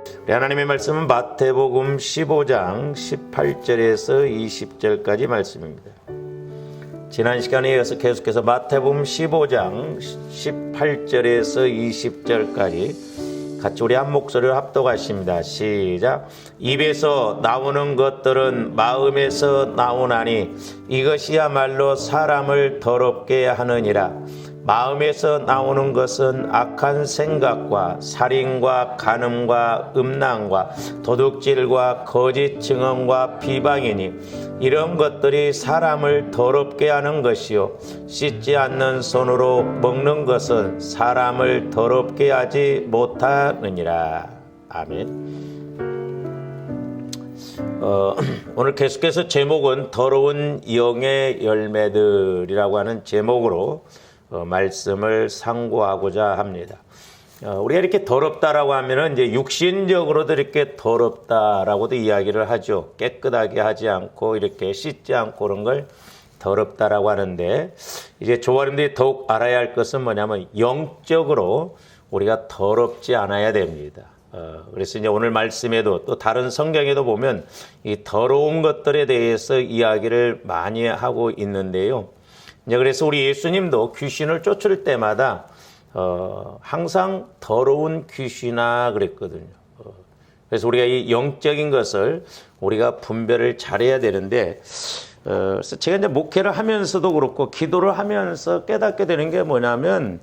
우리 하나님의 말씀은 마태복음 15장 18절에서 20절까지 말씀입니다. 지난 시간에 이어서 계속해서 마태복음 15장 18절에서 20절까지 같이 우리 한 목소리를 합독하십니다. 시작. 입에서 나오는 것들은 마음에서 나오나니 이것이야말로 사람을 더럽게 하느니라. 마음에서 나오는 것은 악한 생각과 살인과 간음과 음란과 도둑질과 거짓 증언과 비방이니 이런 것들이 사람을 더럽게 하는 것이요 씻지 않는 손으로 먹는 것은 사람을 더럽게 하지 못하느니라. 아멘. 오늘 계속해서 제목은 더러운 영의 열매들이라고 하는 제목으로 말씀을 상고하고자 합니다. 우리가 이렇게 더럽다라고 하면은 이제 육신적으로도 이렇게 더럽다라고도 이야기를 하죠. 깨끗하게 하지 않고 이렇게 씻지 않고 그런 걸 더럽다라고 하는데, 이제 조아님들이 더욱 알아야 할 것은 뭐냐면 영적으로 우리가 더럽지 않아야 됩니다. 그래서 이제 오늘 말씀에도 또 다른 성경에도 보면 이 더러운 것들에 대해서 이야기를 많이 하고 있는데요. 이제 그래서 우리 예수님도 귀신을 쫓을 때마다 항상 더러운 귀신아 그랬거든요. 그래서 우리가 이 영적인 것을 우리가 분별을 잘해야 되는데, 그래서 제가 이제 목회를 하면서도 그렇고 기도를 하면서 깨닫게 되는 게 뭐냐면,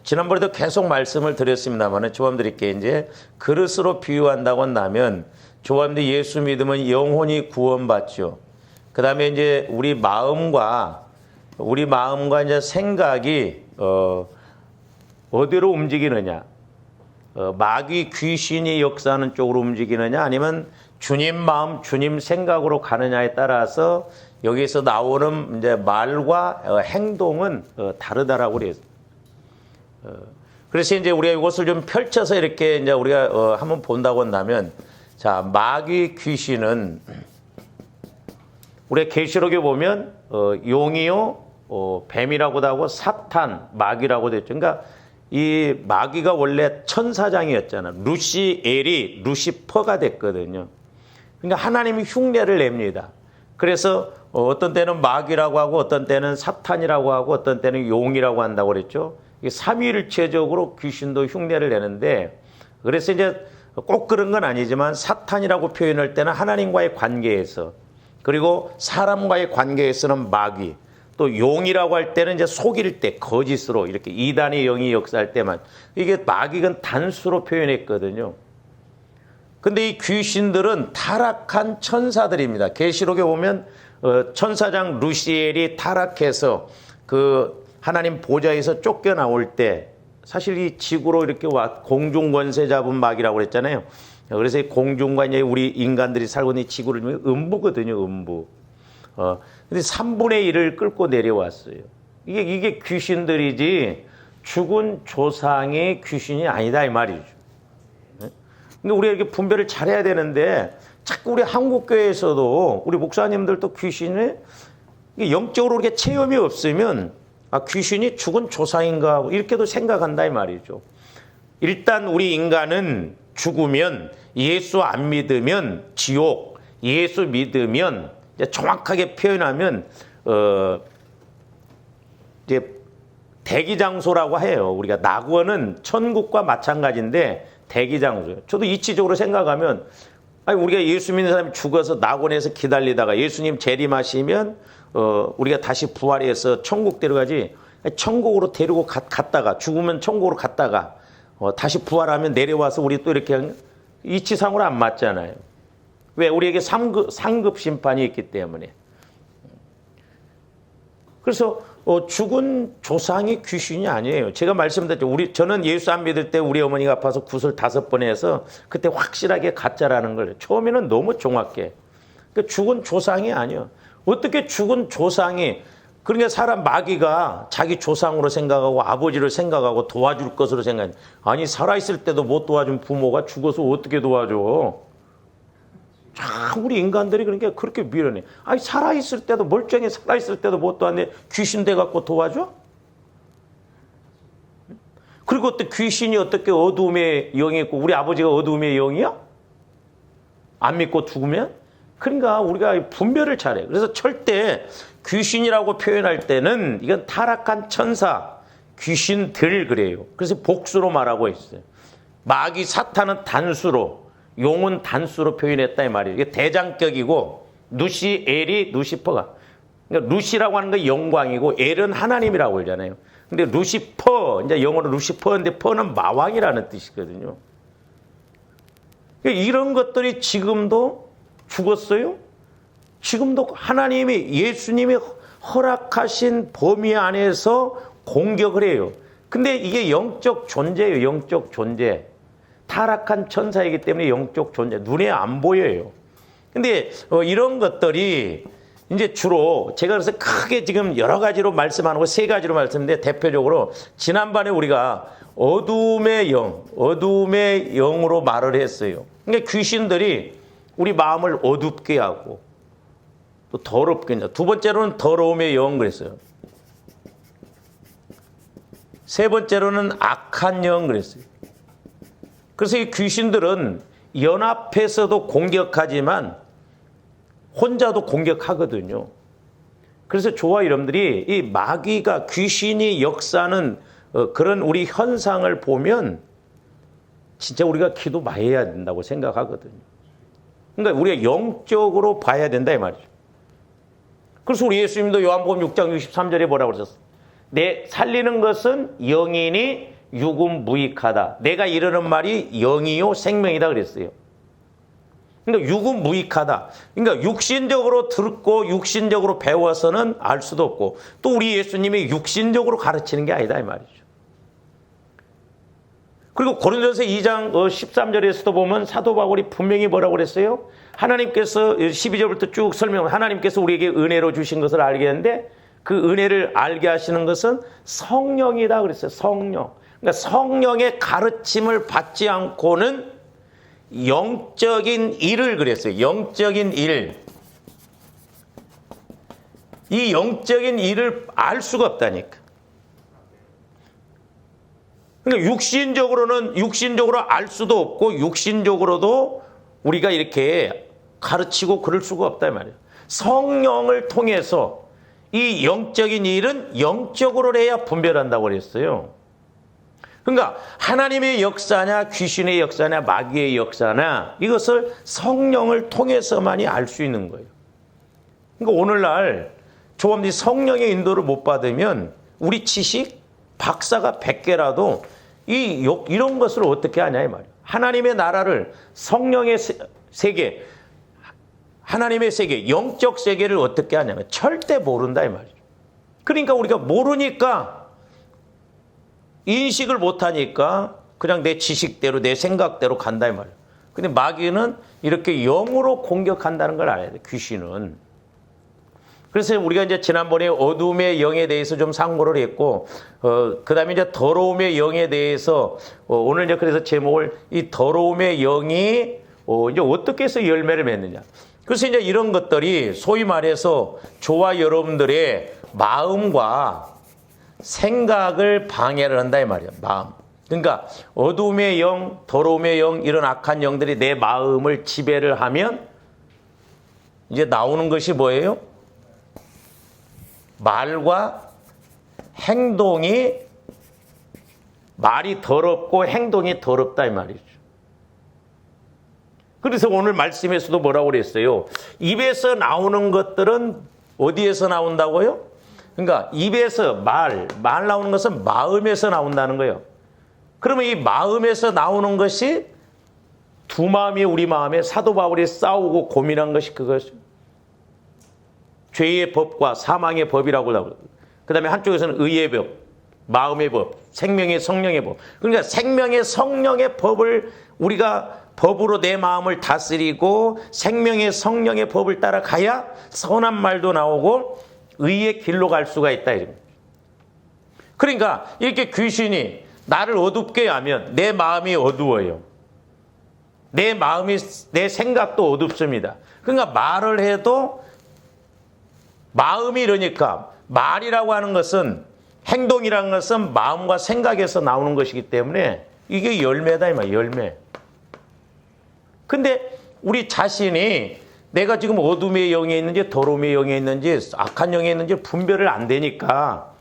지난번에도 계속 말씀을 드렸습니다만 조함들께 이제 그릇으로 비유한다고 한다면, 조함들 예수 믿으면 영혼이 구원받죠. 그 다음에 이제 우리 마음과 이제 생각이 어디로 움직이느냐, 마귀 귀신이 역사하는 쪽으로 움직이느냐, 아니면 주님 마음, 주님 생각으로 가느냐에 따라서 여기서 나오는 이제 말과 행동은 다르다라고 그래요. 그래서 이제 우리가 이것을 좀 펼쳐서 이렇게 이제 우리가 한번 본다고 한다면, 자, 마귀 귀신은 우리 계시록에 보면 용이요, 뱀이라고도 하고 사탄, 마귀라고도 했죠. 그러니까 이 마귀가 원래 천사장이었잖아. 루시엘이 루시퍼가 됐거든요. 그러니까 하나님이 흉내를 냅니다. 그래서 어떤 때는 마귀라고 하고 어떤 때는 사탄이라고 하고 어떤 때는 용이라고 한다고 그랬죠. 이게 삼위일체적으로 귀신도 흉내를 내는데, 그래서 이제 꼭 그런 건 아니지만 사탄이라고 표현할 때는 하나님과의 관계에서, 그리고 사람과의 관계에서는 마귀, 또 용이라고 할 때는 이제 속일 때 거짓으로 이렇게 이단의 영이 역사할 때만, 이게 마귀는 단수로 표현했거든요. 근데 이 귀신들은 타락한 천사들입니다. 계시록에 보면 천사장 루시엘이 타락해서 그 하나님 보좌에서 쫓겨나올 때 사실 이 지구로 이렇게 와 공중 권세 잡은 마귀라고 그랬잖아요. 그래서 이 공중과 이제 우리 인간들이 살고 있는 지구를 음부거든요, 음부. 근데 3분의 1을 끌고 내려왔어요. 이게 귀신들이지 죽은 조상의 귀신이 아니다 이 말이죠. 근데 우리가 이렇게 분별을 잘해야 되는데, 자꾸 우리 한국교회에서도 우리 목사님들도 귀신을 영적으로 이렇게 체험이 없으면 귀신이 죽은 조상인가 이렇게도 생각한다 이 말이죠. 일단 우리 인간은 죽으면 예수 안 믿으면 지옥, 예수 믿으면 이제 정확하게 표현하면 이제 대기장소라고 해요. 우리가 낙원은 천국과 마찬가지인데 대기장소예요. 저도 이치적으로 생각하면, 아니 우리가 예수 믿는 사람이 죽어서 낙원에서 기다리다가 예수님 재림하시면 우리가 다시 부활해서 천국 데려가지, 천국으로 데리고 갔다가 죽으면 천국으로 갔다가 다시 부활하면 내려와서 우리 또 이렇게 이치상으로 안 맞잖아요. 왜? 우리에게 상급 심판이 있기 때문에. 그래서 죽은 조상이 귀신이 아니에요. 제가 말씀드렸죠. 저는 예수 안 믿을 때 우리 어머니가 아파서 굿을 5번 해서 그때 확실하게 가짜라는 걸 처음에는 너무 정확해. 그러니까 죽은 조상이 아니에요. 어떻게 죽은 조상이, 그러니까 사람 마귀가 자기 조상으로 생각하고 아버지를 생각하고 도와줄 것으로 생각해. 아니 살아있을 때도 못 도와준 부모가 죽어서 어떻게 도와줘? 참 우리 인간들이 그러니까 그렇게 미련해. 아니 살아있을 때도, 멀쩡히 살아있을 때도 못 도왔는데 귀신 돼갖고 도와줘? 그리고 또 귀신이 어떻게 어두움의 영이 있고 우리 아버지가 어두움의 영이야? 안 믿고 죽으면? 그러니까 우리가 분별을 잘해요. 그래서 절대 귀신이라고 표현할 때는 이건 타락한 천사, 귀신들 그래요. 그래서 복수로 말하고 있어요. 마귀 사탄은 단수로, 용은 단수로 표현했다 이 말이에요. 이게 대장격이고 누시, 엘이, 루시퍼가. 그러니까 루시라고 하는 건 영광이고 엘은 하나님이라고 그러잖아요. 근데 루시퍼, 이제 영어로 루시퍼인데 퍼는 마왕이라는 뜻이거든요. 이런 것들이 지금도 죽었어요? 지금도 하나님이, 예수님이 허락하신 범위 안에서 공격을 해요. 근데 이게 영적 존재예요. 영적 존재. 타락한 천사이기 때문에 영적 존재. 눈에 안 보여요. 근데 이런 것들이 이제 주로 제가 그래서 크게 지금 여러 가지로 말씀하는 거 세 가지로 말씀인데 대표적으로 지난번에 우리가 어둠의 영, 어둠의 영으로 말을 했어요. 그러니까 귀신들이 우리 마음을 어둡게 하고 또 더럽게 하죠. 두 번째로는 더러움의 영 그랬어요. 세 번째로는 악한 영 그랬어요. 그래서 이 귀신들은 연합해서도 공격하지만 혼자도 공격하거든요. 그래서 저와 여러분들이 이 마귀가 귀신이 역사하는 그런 우리 현상을 보면 진짜 우리가 기도 많이 해야 된다고 생각하거든요. 그러니까 우리가 영적으로 봐야 된다 이 말이죠. 그래서 우리 예수님도 요한복음 6장 63절에 뭐라고 그러셨어요? 내 살리는 것은 영이니 육은 무익하다. 내가 이르는 말이 영이요 생명이다 그랬어요. 그러니까 육은 무익하다. 그러니까 육신적으로 듣고 육신적으로 배워서는 알 수도 없고 또 우리 예수님이 육신적으로 가르치는 게 아니다 이 말이죠. 그리고 고린도전서 2장 13절에서도 보면 사도 바울이 분명히 뭐라고 그랬어요? 하나님께서 12절부터 쭉 설명을 하나님께서 우리에게 은혜로 주신 것을 알게 했는데 그 은혜를 알게 하시는 것은 성령이다 그랬어요. 성령. 그러니까 성령의 가르침을 받지 않고는 영적인 일을 그랬어요. 영적인 일. 이 영적인 일을 알 수가 없다니까. 그러니까 육신적으로 알 수도 없고 육신적으로도 우리가 이렇게 가르치고 그럴 수가 없다 이 말이에요. 성령을 통해서 이 영적인 일은 영적으로 해야 분별한다고 그랬어요. 그러니까 하나님의 역사냐 귀신의 역사냐 마귀의 역사냐 이것을 성령을 통해서만이 알 수 있는 거예요. 그러니까 오늘날 조금씩 성령의 인도를 못 받으면 우리 지식 박사가 100개라도 이런 것을 어떻게 하냐 이 말이에요. 하나님의 나라를 성령의 세계 하나님의 세계 영적 세계를 어떻게 하냐면 절대 모른다 이 말이죠. 그러니까 우리가 모르니까 인식을 못하니까 그냥 내 지식대로 내 생각대로 간다 이 말이에요. 근데 마귀는 이렇게 영으로 공격한다는 걸 알아야 돼. 귀신은. 그래서 우리가 이제 지난번에 어둠의 영에 대해서 좀 상고를 했고, 그 다음에 이제 더러움의 영에 대해서, 오늘 이제 그래서 제목을 이 더러움의 영이, 이제 어떻게 해서 열매를 맺느냐. 그래서 이제 이런 것들이 소위 말해서 저와 여러분들의 마음과 생각을 방해를 한다 이 말이에요. 마음. 그러니까 어둠의 영, 더러움의 영, 이런 악한 영들이 내 마음을 지배를 하면 이제 나오는 것이 뭐예요? 말과 행동이 말이 더럽고 행동이 더럽다 이 말이죠. 그래서 오늘 말씀에서도 뭐라고 그랬어요? 입에서 나오는 것들은 어디에서 나온다고요? 그러니까 입에서 말 나오는 것은 마음에서 나온다는 거예요. 그러면 이 마음에서 나오는 것이 두 마음이 우리 마음에 사도 바울이 싸우고 고민한 것이 그것이죠. 죄의 법과 사망의 법이라고 하고 그 다음에 한쪽에서는 의의 법, 마음의 법, 생명의 성령의 법. 그러니까 생명의 성령의 법을 우리가 법으로 내 마음을 다스리고 생명의 성령의 법을 따라가야 선한 말도 나오고 의의 길로 갈 수가 있다. 그러니까 이렇게 귀신이 나를 어둡게 하면 내 마음이 어두워요. 내 마음이, 내 생각도 어둡습니다. 그러니까 말을 해도 마음이 이러니까 말이라고 하는 것은 행동이라는 것은 마음과 생각에서 나오는 것이기 때문에 이게 열매다 이 말이야, 열매. 근데 우리 자신이 내가 지금 어둠의 영에 있는지 더러움의 영에 있는지 악한 영에 있는지 분별을 안 되니까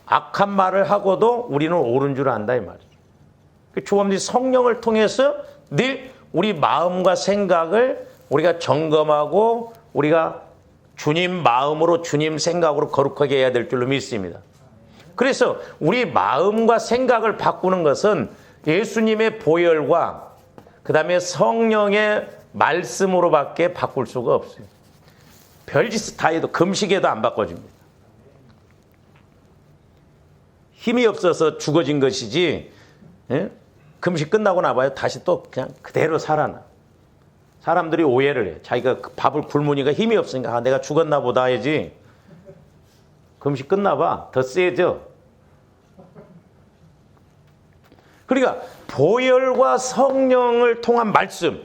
악한 말을 하고도 우리는 옳은 줄 안다 이 말이죠. 조합들이 성령을 통해서 늘 우리 마음과 생각을 우리가 점검하고 우리가 주님 마음으로 주님 생각으로 거룩하게 해야 될 줄로 믿습니다. 그래서 우리 마음과 생각을 바꾸는 것은 예수님의 보혈과 그 다음에 성령의 말씀으로밖에 바꿀 수가 없어요. 별짓 다 해도 금식에도 안 바꿔줍니다. 힘이 없어서 죽어진 것이지, 예? 금식 끝나고 나봐요. 다시 또 그냥 그대로 살아나. 사람들이 오해를 해. 자기가 밥을 굶으니까 힘이 없으니까 아, 내가 죽었나 보다 해야지. 금식 끝나봐. 더 세져. 그러니까 보혈과 성령을 통한 말씀.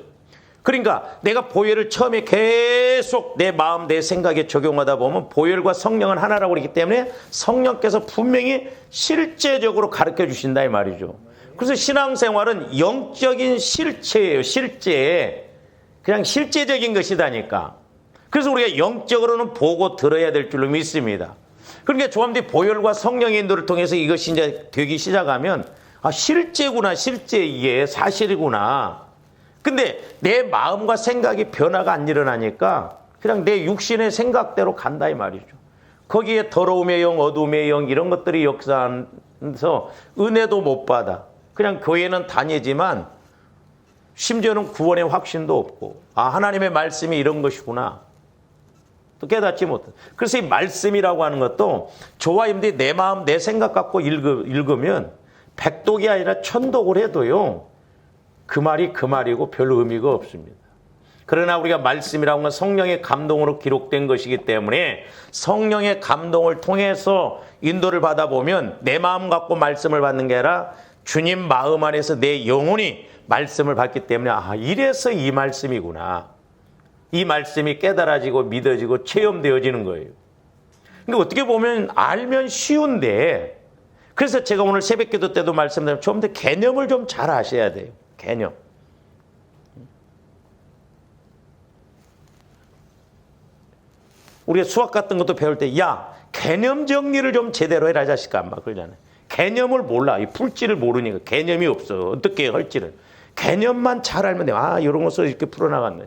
그러니까 내가 보혈을 처음에 계속 내 마음, 내 생각에 적용하다 보면 보혈과 성령은 하나라고 그러기 때문에 성령께서 분명히 실제적으로 가르쳐 주신다 이 말이죠. 그래서 신앙생활은 영적인 실체예요. 실제. 그냥 실제적인 것이다니까. 그래서 우리가 영적으로는 보고 들어야 될 줄로 믿습니다. 그러니까 조합들이 보혈과 성령의 인도를 통해서 이것이 이제 되기 시작하면 아, 실제구나. 실제 이게 사실이구나. 근데 내 마음과 생각이 변화가 안 일어나니까 그냥 내 육신의 생각대로 간다 이 말이죠. 거기에 더러움의 영, 어둠의 영 이런 것들이 역사하면서 은혜도 못 받아. 그냥 교회는 다니지만 심지어는 구원의 확신도 없고 아 하나님의 말씀이 이런 것이구나. 또 깨닫지 못해. 그래서 이 말씀이라고 하는 것도 저와 여러분들이 내 마음, 내 생각 갖고 읽으면 백독이 아니라 천독을 해도요. 그 말이 그 말이고 별 의미가 없습니다. 그러나 우리가 말씀이라는 건 성령의 감동으로 기록된 것이기 때문에 성령의 감동을 통해서 인도를 받아보면 내 마음 갖고 말씀을 받는 게 아니라 주님 마음 안에서 내 영혼이 말씀을 받기 때문에 아 이래서 이 말씀이구나. 이 말씀이 깨달아지고 믿어지고 체험되어지는 거예요. 그러니까 어떻게 보면 알면 쉬운데 그래서 제가 오늘 새벽기도 때도 말씀드렸지만 좀 더 개념을 좀 잘 아셔야 돼요. 개념. 우리가 수학 같은 것도 배울 때 야 개념 정리를 좀 제대로 해라 자식아 막 그러잖아요. 개념을 몰라. 이 풀지를 모르니까 개념이 없어. 어떻게 할지를. 개념만 잘 알면 돼. 아 이런 것을 이렇게 풀어나갔네.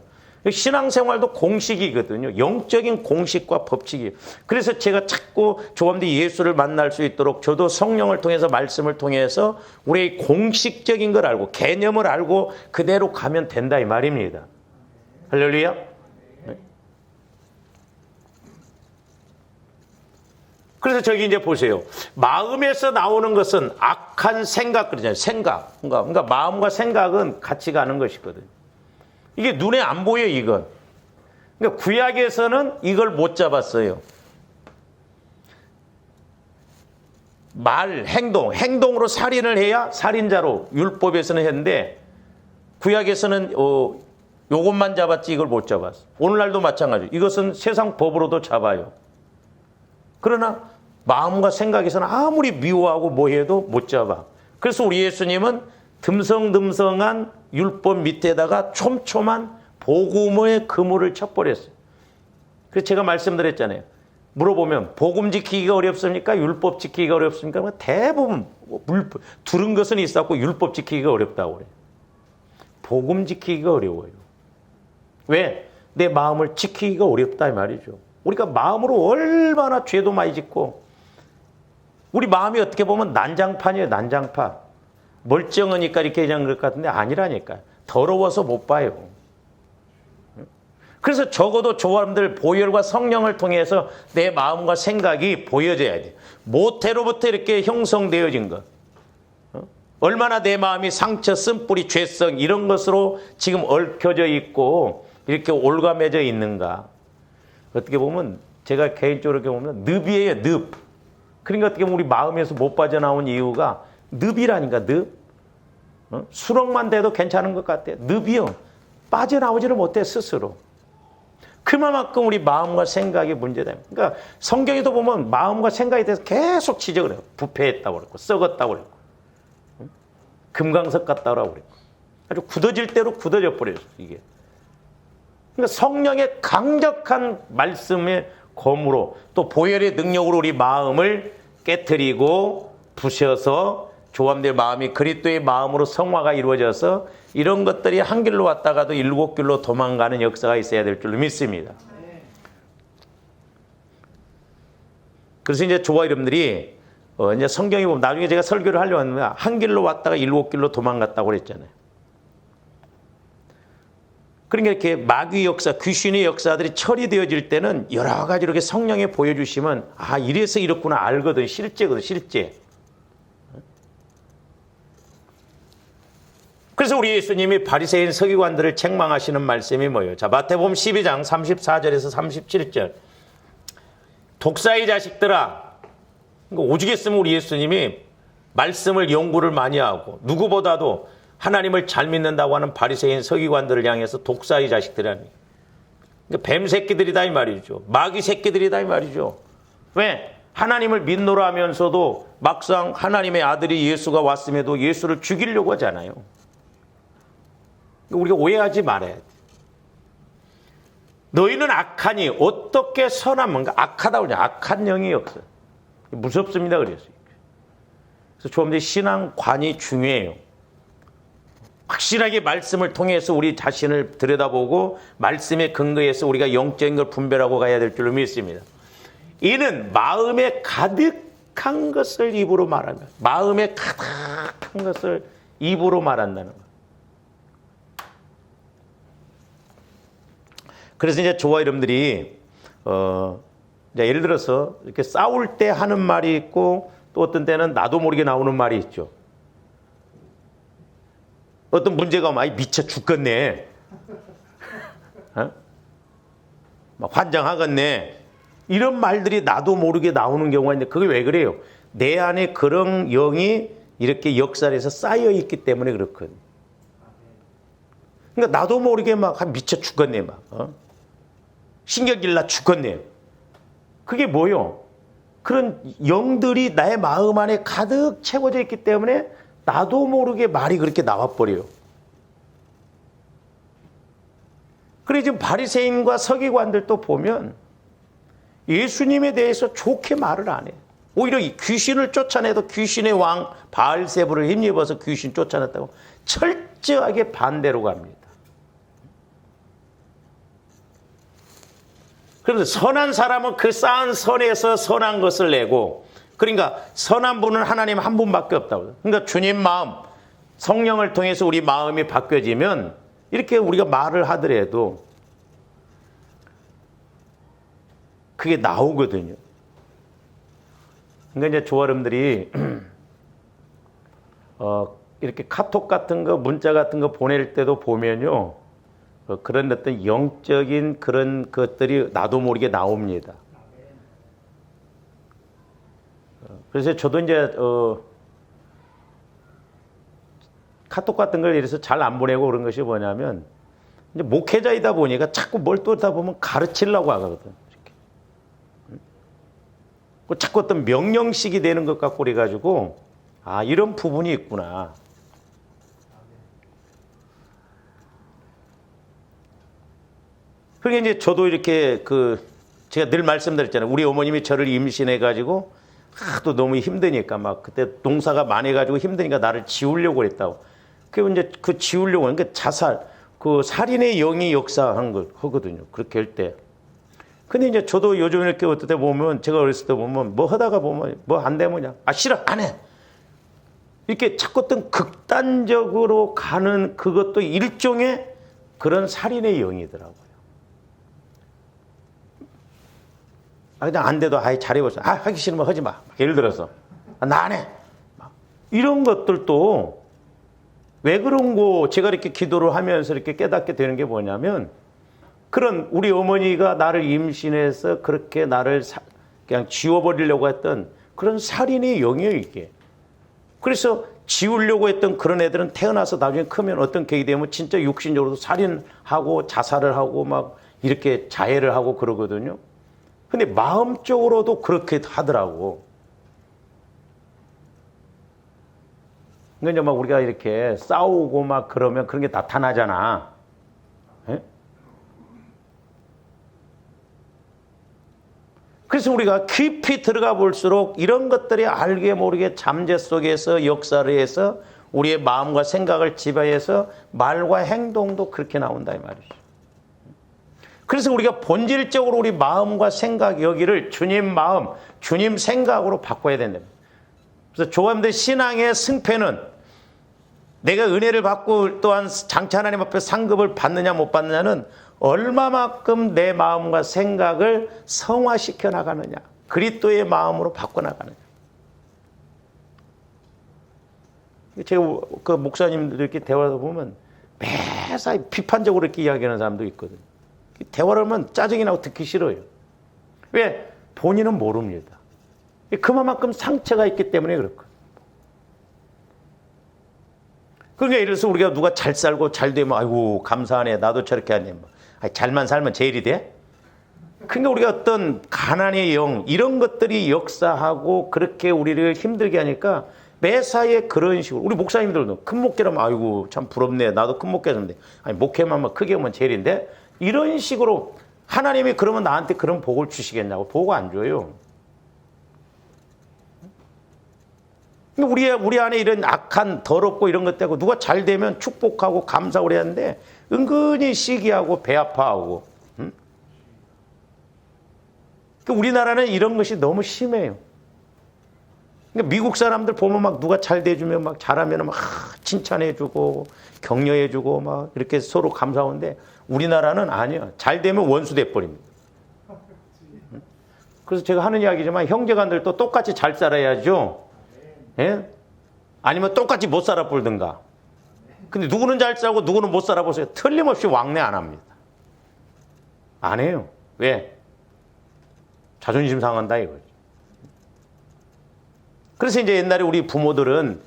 신앙생활도 공식이거든요. 영적인 공식과 법칙이에요. 그래서 제가 자꾸 조감들이 예수를 만날 수 있도록 저도 성령을 통해서 말씀을 통해서 우리의 공식적인 걸 알고 개념을 알고 그대로 가면 된다 이 말입니다. 할렐루야. 네. 그래서 저기 이제 보세요. 마음에서 나오는 것은 악한 생각 그러잖아요. 생각. 그러니까 마음과 생각은 같이 가는 것이거든요. 이게 눈에 안 보여 이건. 그러니까 구약에서는 이걸 못 잡았어요. 말, 행동으로 살인을 해야 살인자로 율법에서는 했는데 구약에서는 요것만 잡았지 이걸 못 잡았어. 오늘날도 마찬가지. 이것은 세상 법으로도 잡아요. 그러나 마음과 생각에서는 아무리 미워하고 뭐해도 못 잡아. 그래서 우리 예수님은 듬성듬성한 율법 밑에다가 촘촘한 복음의 그물을 쳐버렸어요. 그래서 제가 말씀드렸잖아요. 물어보면 복음 지키기가 어렵습니까? 율법 지키기가 어렵습니까? 대부분 들은 것은 있었고 율법 지키기가 어렵다고 그래요. 복음 지키기가 어려워요. 왜? 내 마음을 지키기가 어렵다 이 말이죠. 우리가 마음으로 얼마나 죄도 많이 짓고 우리 마음이 어떻게 보면 난장판이에요. 난장판. 멀쩡하니까 이렇게 그냥 그럴 것 같은데 아니라니까요. 더러워서 못 봐요. 그래서 적어도 조합들 보혈과 성령을 통해서 내 마음과 생각이 보여져야 돼요. 모태로부터 이렇게 형성되어진 것. 얼마나 내 마음이 상처, 쓴뿌리, 죄성 이런 것으로 지금 얽혀져 있고 이렇게 올가매져 있는가. 어떻게 보면 제가 개인적으로 보면 늪이에요. 늪. 그러니까 어떻게 보면 우리 마음에서 못 빠져나온 이유가 늪이라니까 늪. 수렁만 돼도 괜찮은 것 같아. 늪이요. 빠져나오지를 못해 스스로. 그만큼 우리 마음과 생각이 문제다. 그러니까 성경에도 보면 마음과 생각에 대해서 계속 지적을 해요. 부패했다고 그랬고, 썩었다고 그랬고, 금강석 같다고 그랬고, 아주 굳어질 대로 굳어져 버렸어요, 이게. 그러니까 성령의 강력한 말씀의 검으로 또 보혈의 능력으로 우리 마음을 깨트리고 부셔서 조함될 마음이 그리스도의 마음으로 성화가 이루어져서 이런 것들이 한 길로 왔다가도 일곱 길로 도망가는 역사가 있어야 될 줄로 믿습니다. 그래서 이제 조화 여러분들이 이제 성경에 보면 나중에 제가 설교를 하려고 하는데 한 길로 왔다가 일곱 길로 도망갔다고 그랬잖아요. 그러니까 이렇게 마귀 역사, 귀신의 역사들이 처리되어질 때는 여러 가지 이렇게 성령에 보여주시면 아 이래서 이렇구나 알거든. 실제거든, 실제. 그래서 우리 예수님이 바리새인 서기관들을 책망하시는 말씀이 뭐예요? 자, 마태복음 12장 34절에서 37절. 독사의 자식들아. 그러니까 오죽했으면 우리 예수님이 말씀을 연구를 많이 하고 누구보다도 하나님을 잘 믿는다고 하는 바리새인 서기관들을 향해서 독사의 자식들이라니. 그러니까 뱀 새끼들이다 이 말이죠. 마귀 새끼들이다 이 말이죠. 왜? 하나님을 믿노라 하면서도 막상 하나님의 아들이 예수가 왔음에도 예수를 죽이려고 하잖아요. 우리가 오해하지 말아야 돼. 너희는 악하니 어떻게 선한 뭔가 악하다고 그러냐. 악한 영이 없어요. 무섭습니다. 그랬어요. 그래서 조금더 신앙관이 중요해요. 확실하게 말씀을 통해서 우리 자신을 들여다보고 말씀에 근거해서 우리가 영적인 걸 분별하고 가야 될 줄로 믿습니다. 이는 마음에 가득한 것을 입으로 말한다. 마음에 가득한 것을 입으로 말한다는 것. 그래서 이제 조화 여러분들이 이제 예를 들어서 이렇게 싸울 때 하는 말이 있고 또 어떤 때는 나도 모르게 나오는 말이 있죠. 어떤 문제가 오면 아이 미쳐 죽겠네. 어? 막 환장하겠네. 이런 말들이 나도 모르게 나오는 경우가 있는데 그게 왜 그래요? 내 안에 그런 영이 이렇게 역사에서 쌓여 있기 때문에 그렇거든요. 그러니까 나도 모르게 막 미쳐 죽겠네 막. 신경질나 죽겠네. 그게 뭐요? 그런 영들이 나의 마음 안에 가득 채워져 있기 때문에 나도 모르게 말이 그렇게 나와버려요. 그래 지금 바리새인과 서기관들도 보면 예수님에 대해서 좋게 말을 안 해요. 오히려 귀신을 쫓아내도 귀신의 왕 바알세부를 힘입어서 귀신 쫓아냈다고 철저하게 반대로 갑니다. 그래서 선한 사람은 그 쌓은 선에서 선한 것을 내고 그러니까 선한 분은 하나님 한 분밖에 없다고. 그러니까 주님 마음, 성령을 통해서 우리 마음이 바뀌어지면 이렇게 우리가 말을 하더라도 그게 나오거든요. 그러니까 이제 조아름들이 이렇게 카톡 같은 거, 문자 같은 거 보낼 때도 보면요. 그런 어떤 영적인 그런 것들이 나도 모르게 나옵니다. 그래서 저도 이제 카톡 같은 걸 이래서 잘 안 보내고 그런 것이 뭐냐면 이제 목회자이다 보니까 자꾸 뭘 또다 보면 가르치려고 하거든. 이렇게. 자꾸 어떤 명령식이 되는 것 같고 그래가지고 아 이런 부분이 있구나. 그러니까 이제 저도 이렇게 제가 늘 말씀드렸잖아요. 우리 어머님이 저를 임신해가지고 하도 너무 힘드니까 막 그때 농사가 많아가지고 힘드니까 나를 지우려고 그랬다고. 그리고 이제 그 지우려고 하는 게 자살, 그 살인의 영이 역사한 걸 하거든요. 그렇게 할 때. 근데 이제 저도 요즘 이렇게 어떨 때 보면 제가 어렸을 때 보면 뭐 하다가 보면 뭐 안 되면 아 싫어 안 해. 이렇게 자꾸 어떤 극단적으로 가는 그것도 일종의 그런 살인의 영이더라고요. 아, 그냥 안 돼도, 아이, 잘해보자. 아, 하기 싫으면 하지 마. 예를 들어서. 아, 나 안 해. 이런 것들도 왜 그런 거, 제가 이렇게 기도를 하면서 이렇게 깨닫게 되는 게 뭐냐면, 그런 우리 어머니가 나를 임신해서 그렇게 나를 그냥 지워버리려고 했던 그런 살인의 영이에요, 이게. 그래서 지우려고 했던 그런 애들은 태어나서 나중에 크면 어떤 계기 되면 진짜 육신적으로 살인하고 자살을 하고 막 이렇게 자해를 하고 그러거든요. 근데 마음적으로도 그렇게 하더라고. 그러니까 막 우리가 이렇게 싸우고 막 그러면 그런 게 나타나잖아. 예? 그래서 우리가 깊이 들어가 볼수록 이런 것들이 알게 모르게 잠재 속에서 역사를 해서 우리의 마음과 생각을 지배해서 말과 행동도 그렇게 나온다 이 말이죠. 그래서 우리가 본질적으로 우리 마음과 생각 여기를 주님 마음, 주님 생각으로 바꿔야 된다. 그래서 조함대 신앙의 승패는 내가 은혜를 받고 또한 장차 하나님 앞에 상급을 받느냐 못 받느냐는 얼마만큼 내 마음과 생각을 성화시켜 나가느냐, 그리스도의 마음으로 바꿔 나가느냐. 제가 그 목사님들 이렇게 대화하다 보면 매사 비판적으로 이렇게 이야기하는 사람도 있거든요. 대화를 하면 짜증이 나고 듣기 싫어요. 왜? 본인은 모릅니다. 그만큼 상처가 있기 때문에 그렇거든요. 그러니까 예를 들어서 우리가 누가 잘 살고 잘 되면 아이고 감사하네, 나도 저렇게 하네. 잘만 살면 제일이 돼? 그러니까 우리가 어떤 가난의 영 이런 것들이 역사하고 그렇게 우리를 힘들게 하니까 매사에 그런 식으로 우리 목사님들도 큰 목회라면 아이고 참 부럽네, 나도 큰 목회였는데 아니 목회만 크게 하면 제일인데 이런 식으로 하나님이 그러면 나한테 그런 복을 주시겠냐고. 복 안 줘요. 우리 안에 이런 악한 더럽고 이런 것 때문에 누가 잘 되면 축복하고 감사를 해야 하는데 은근히 시기하고 배 아파하고. 응? 우리나라는 이런 것이 너무 심해요. 그러니까 미국 사람들 보면 막 누가 잘 돼주면 막 잘하면 막 칭찬해주고 격려해주고 막 이렇게 서로 감사하는데 우리나라는 아니야. 잘 되면 원수 돼버립니다. 그래서 제가 하는 이야기지만 형제간들도 똑같이 잘 살아야죠. 예? 아니면 똑같이 못 살아 볼든가. 근데 누구는 잘 살고 누구는 못 살아 보세요. 틀림없이 왕래 안 합니다. 안 해요. 왜? 자존심 상한다 이거죠. 그래서 이제 옛날에 우리 부모들은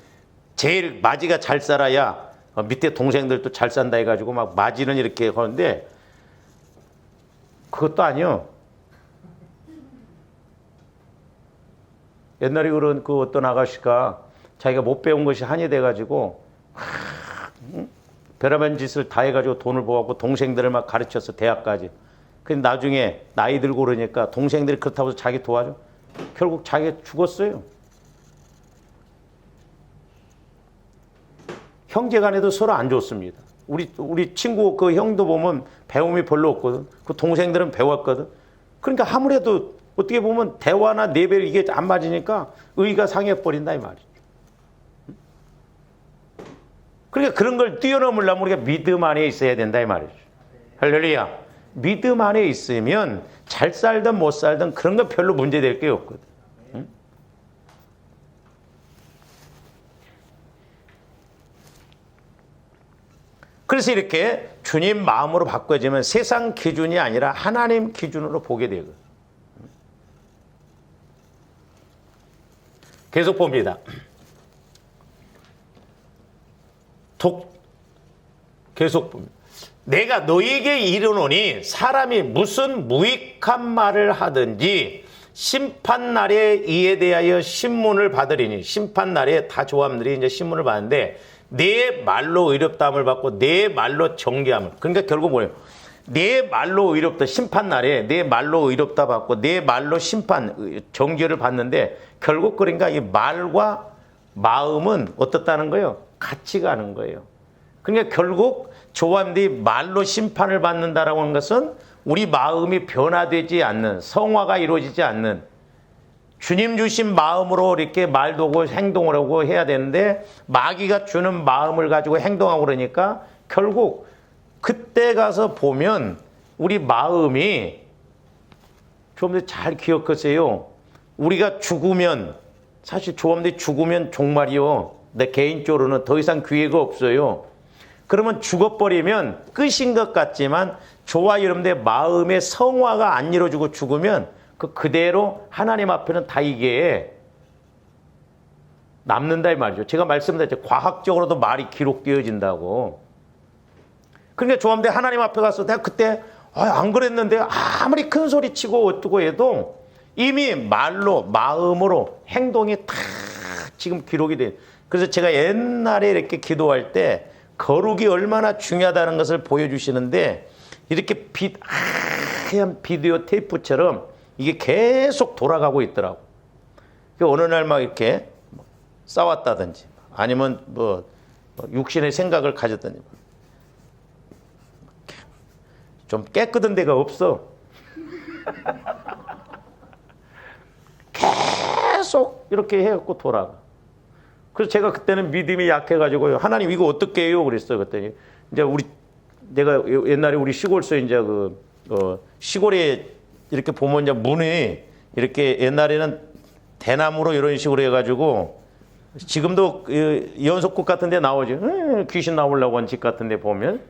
제일 마지가 잘 살아야 밑에 동생들도 잘 산다 해가지고 막 마지는 이렇게 하는데 그것도 아니요. 옛날에 그런 그 어떤 아가씨가 자기가 못 배운 것이 한이 돼가지고 별의별 짓을 다 해가지고 돈을 모아갖고 동생들을 막 가르쳤어, 대학까지. 근데 나중에 나이 들고 그러니까 동생들이 그렇다고 해서 자기 도와줘? 결국 자기가 죽었어요. 형제간에도 서로 안 좋습니다. 우리 친구 그 형도 보면 배움이 별로 없거든. 그 동생들은 배웠거든. 그러니까 아무래도 어떻게 보면 대화나 내별 이게 안 맞으니까 의가 상해버린다 이 말이죠. 그러니까 그런 걸 뛰어넘으려면 우리가 믿음 안에 있어야 된다 이 말이죠. 할렐루야. 믿음 안에 있으면 잘 살든 못 살든 그런 거 별로 문제될 게 없거든. 응? 그래서 이렇게 주님 마음으로 바꿔지면 세상 기준이 아니라 하나님 기준으로 보게 되거든. 계속 봅니다. 계속 봅니다. 내가 너에게 이르노니 사람이 무슨 무익한 말을 하든지 심판날에 이에 대하여 신문을 받으리니. 심판날에 다 조함들이 이제 신문을 받는데 내 말로 의롭다함을 받고 내 말로 정죄함을. 그러니까 결국 뭐예요? 내 말로 의롭다. 심판날에 내 말로 의롭다 받고 내 말로 심판 정죄를 받는데 결국 그러니까 이 말과 마음은 어떻다는 거예요? 같이 가는 거예요. 그러니까 결국 조함들이 말로 심판을 받는다라고 하는 것은 우리 마음이 변화되지 않는, 성화가 이루어지지 않는 주님 주신 마음으로 이렇게 말도 하고 행동을 하고 해야 되는데 마귀가 주는 마음을 가지고 행동하고 그러니까 결국 그때 가서 보면 우리 마음이 좀 더 잘 기억하세요. 우리가 죽으면 사실 조함들이 죽으면 종말이요. 내 개인적으로는 더 이상 기회가 없어요. 그러면 죽어버리면 끝인 것 같지만 저와 여러분들의 마음의 성화가 안 이루어지고 죽으면 그대로 하나님 앞에는 다 이게 남는다 이 말이죠. 제가 말씀드렸죠. 과학적으로도 말이 기록되어진다고. 그러니까 조함대 하나님 앞에 가서 내가 그때 안 그랬는데 아무리 큰 소리 치고 어쩌고 해도 이미 말로 마음으로 행동이 다 지금 기록이 돼. 그래서 제가 옛날에 이렇게 기도할 때 거룩이 얼마나 중요하다는 것을 보여주시는데 이렇게 하얀 비디오 테이프처럼 이게 계속 돌아가고 있더라고. 어느 날 막 이렇게 싸웠다든지 아니면 뭐 육신의 생각을 가졌더니 좀 깨끗한 데가 없어. 계속 이렇게 해갖고 돌아가. 그래서 제가 그때는 믿음이 약해가지고 하나님 이거 어떻게 해요? 그랬어요. 그랬더니 이제 내가 옛날에 우리 시골서 이제 시골에 이렇게 보면 이제 문이 이렇게 옛날에는 대나무로 이런 식으로 해가지고 지금도 연속국 같은 데 나오죠. 귀신 나오려고 한 집 같은 데 보면.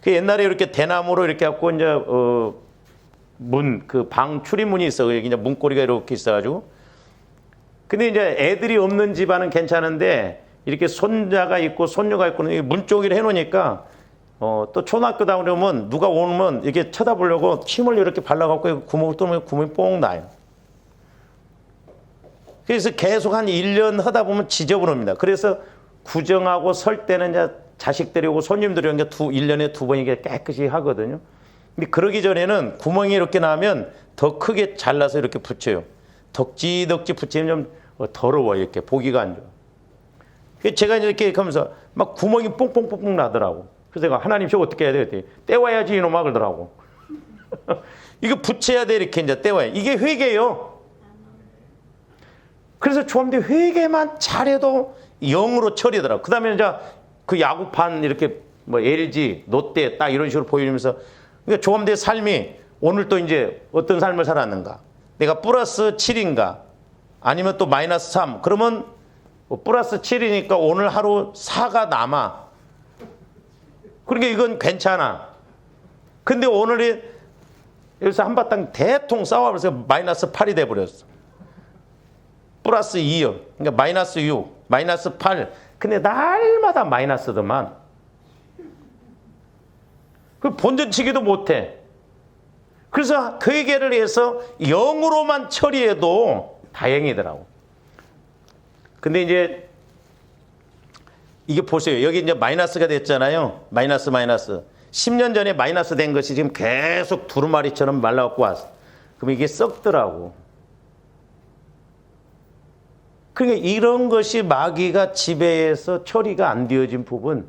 그 옛날에 이렇게 대나무로 이렇게 갖고 이제 방 출입문이 있어. 여기 이제 문고리가 이렇게 있어가지고. 근데 이제 애들이 없는 집안은 괜찮은데 이렇게 손자가 있고 손녀가 있고 문 쪽으로 해놓으니까 또 초등학교 다 그러면 누가 오면 이렇게 쳐다보려고 침을 이렇게 발라갖고 구멍을 뚫으면 구멍이 뽕 나요. 그래서 계속 한 1년 하다 보면 지저분합니다. 그래서 구정하고 설 때는 이제 자식들이 오고 손님들이 오는 게 1년에 2번 이게 깨끗이 하거든요. 근데 그러기 전에는 구멍이 이렇게 나면 더 크게 잘라서 이렇게 붙여요. 덕지덕지 붙이면 좀 더러워요. 이렇게 보기가 안 좋아. 제가 이렇게 하면서 막 구멍이 뽕뽕뽕뽕 나더라고. 그래서 내가 하나님 저 어떻게 해야 돼? 그랬더니 떼와야지 이놈아 그러더라고. 이거 붙여야 돼 이렇게 이제 떼와야. 이게 회개예요. 그래서 조합대 회개만 잘해도 영으로 처리더라고. 그 다음에 이제 그 야구판 이렇게 뭐 LG, 롯데 딱 이런 식으로 보이면서 그러니까 조합대 삶이 오늘 또 이제 어떤 삶을 살았는가. 내가 플러스 7인가 아니면 또 마이너스 3 그러면 플러스 7이니까 오늘 하루 4가 남아. 그러니까 이건 괜찮아. 근데 오늘이 여기서 한바탕 대통 싸워버려서 마이너스 8이 돼버렸어. 플러스 2요. 그러니까 마이너스 6, 마이너스 8. 근데 날마다 마이너스더만. 그 본전치기도 못해. 그래서 그 얘기를 해서 영으로만 처리해도 다행이더라고. 근데 이제 이게 보세요. 여기 이제 마이너스가 됐잖아요. 마이너스. 10년 전에 마이너스 된 것이 지금 계속 두루마리처럼 말라갖고 왔어. 그럼 이게 썩더라고. 그러니까 이런 것이 마귀가 지배해서 처리가 안 되어진 부분.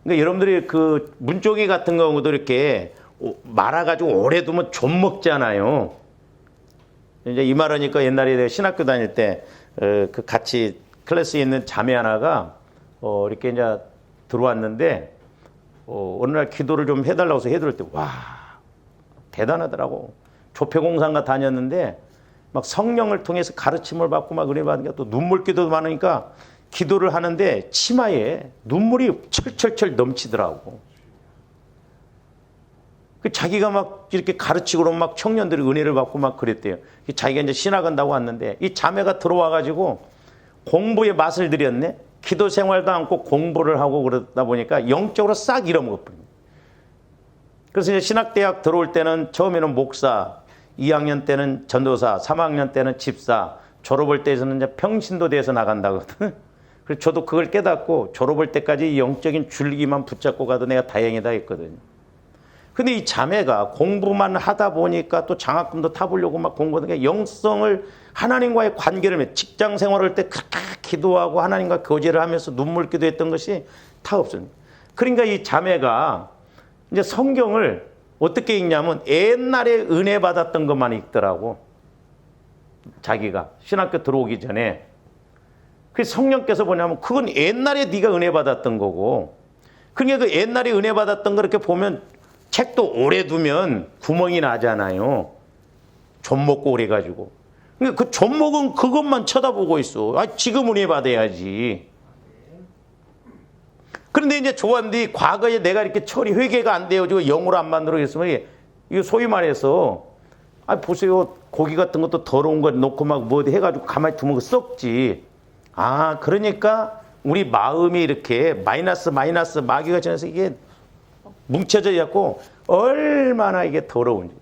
그러니까 여러분들이 그 문종이 같은 경우도 이렇게 말아가지고 오래 두면 좀 먹잖아요. 이제 이 말하니까 옛날에 내가 신학교 다닐 때 그 같이 클래스에 있는 자매 하나가 이렇게 이제 들어왔는데 어느 날 기도를 좀 해달라고 해서 해드릴 때 와 대단하더라고. 조폐공상가 다녔는데 막 성령을 통해서 가르침을 받고 막 은혜 받으니까 또 눈물기도도 많으니까 기도를 하는데 치마에 눈물이 철철철 넘치더라고. 자기가 막 이렇게 가르치고 그러면 막 청년들이 은혜를 받고 막 그랬대요. 자기가 이제 신학한다고 왔는데 이 자매가 들어와가지고 공부에 맛을 들였네. 기도 생활도 않고 공부를 하고 그러다 보니까 영적으로 싹 잃어먹었거든요. 그래서 이제 신학대학 들어올 때는 처음에는 목사, 2학년 때는 전도사, 3학년 때는 집사, 졸업할 때에서는 이제 평신도 돼서 나간다거든. 그래서 저도 그걸 깨닫고 졸업할 때까지 영적인 줄기만 붙잡고 가도 내가 다행이다 했거든요. 근데 이 자매가 공부만 하다 보니까 또 장학금도 타보려고 막 공부하는 게 영성을 하나님과의 관계를 맺 직장 생활할 때 그렇게 기도하고 하나님과 교제를 하면서 눈물 기도했던 것이 다 없습니다. 그러니까 이 자매가 이제 성경을 어떻게 읽냐면 옛날에 은혜 받았던 것만 읽더라고. 자기가 신학교 들어오기 전에. 그 성령께서 뭐냐면 그건 옛날에 네가 은혜 받았던 거고. 그러니까 그 옛날에 은혜 받았던 거 이렇게 보면 책도 오래 두면 구멍이 나잖아요. 좀 먹고 오래 가지고. 그러니까 그 좀 먹은 그것만 쳐다보고 있어. 지금 은혜 받아야지. 그런데 이제 조한디 과거에 내가 이렇게 회개가 안 되어지고 영으로 안 만들어 있으면 이거 소위 말해서 보세요. 고기 같은 것도 더러운 거 놓고 막 뭐 해가지고 가만히 두면 썩지. 그러니까 우리 마음이 이렇게 마이너스 마귀가 지나서 이게 뭉쳐져 있고 얼마나 이게 더러운지.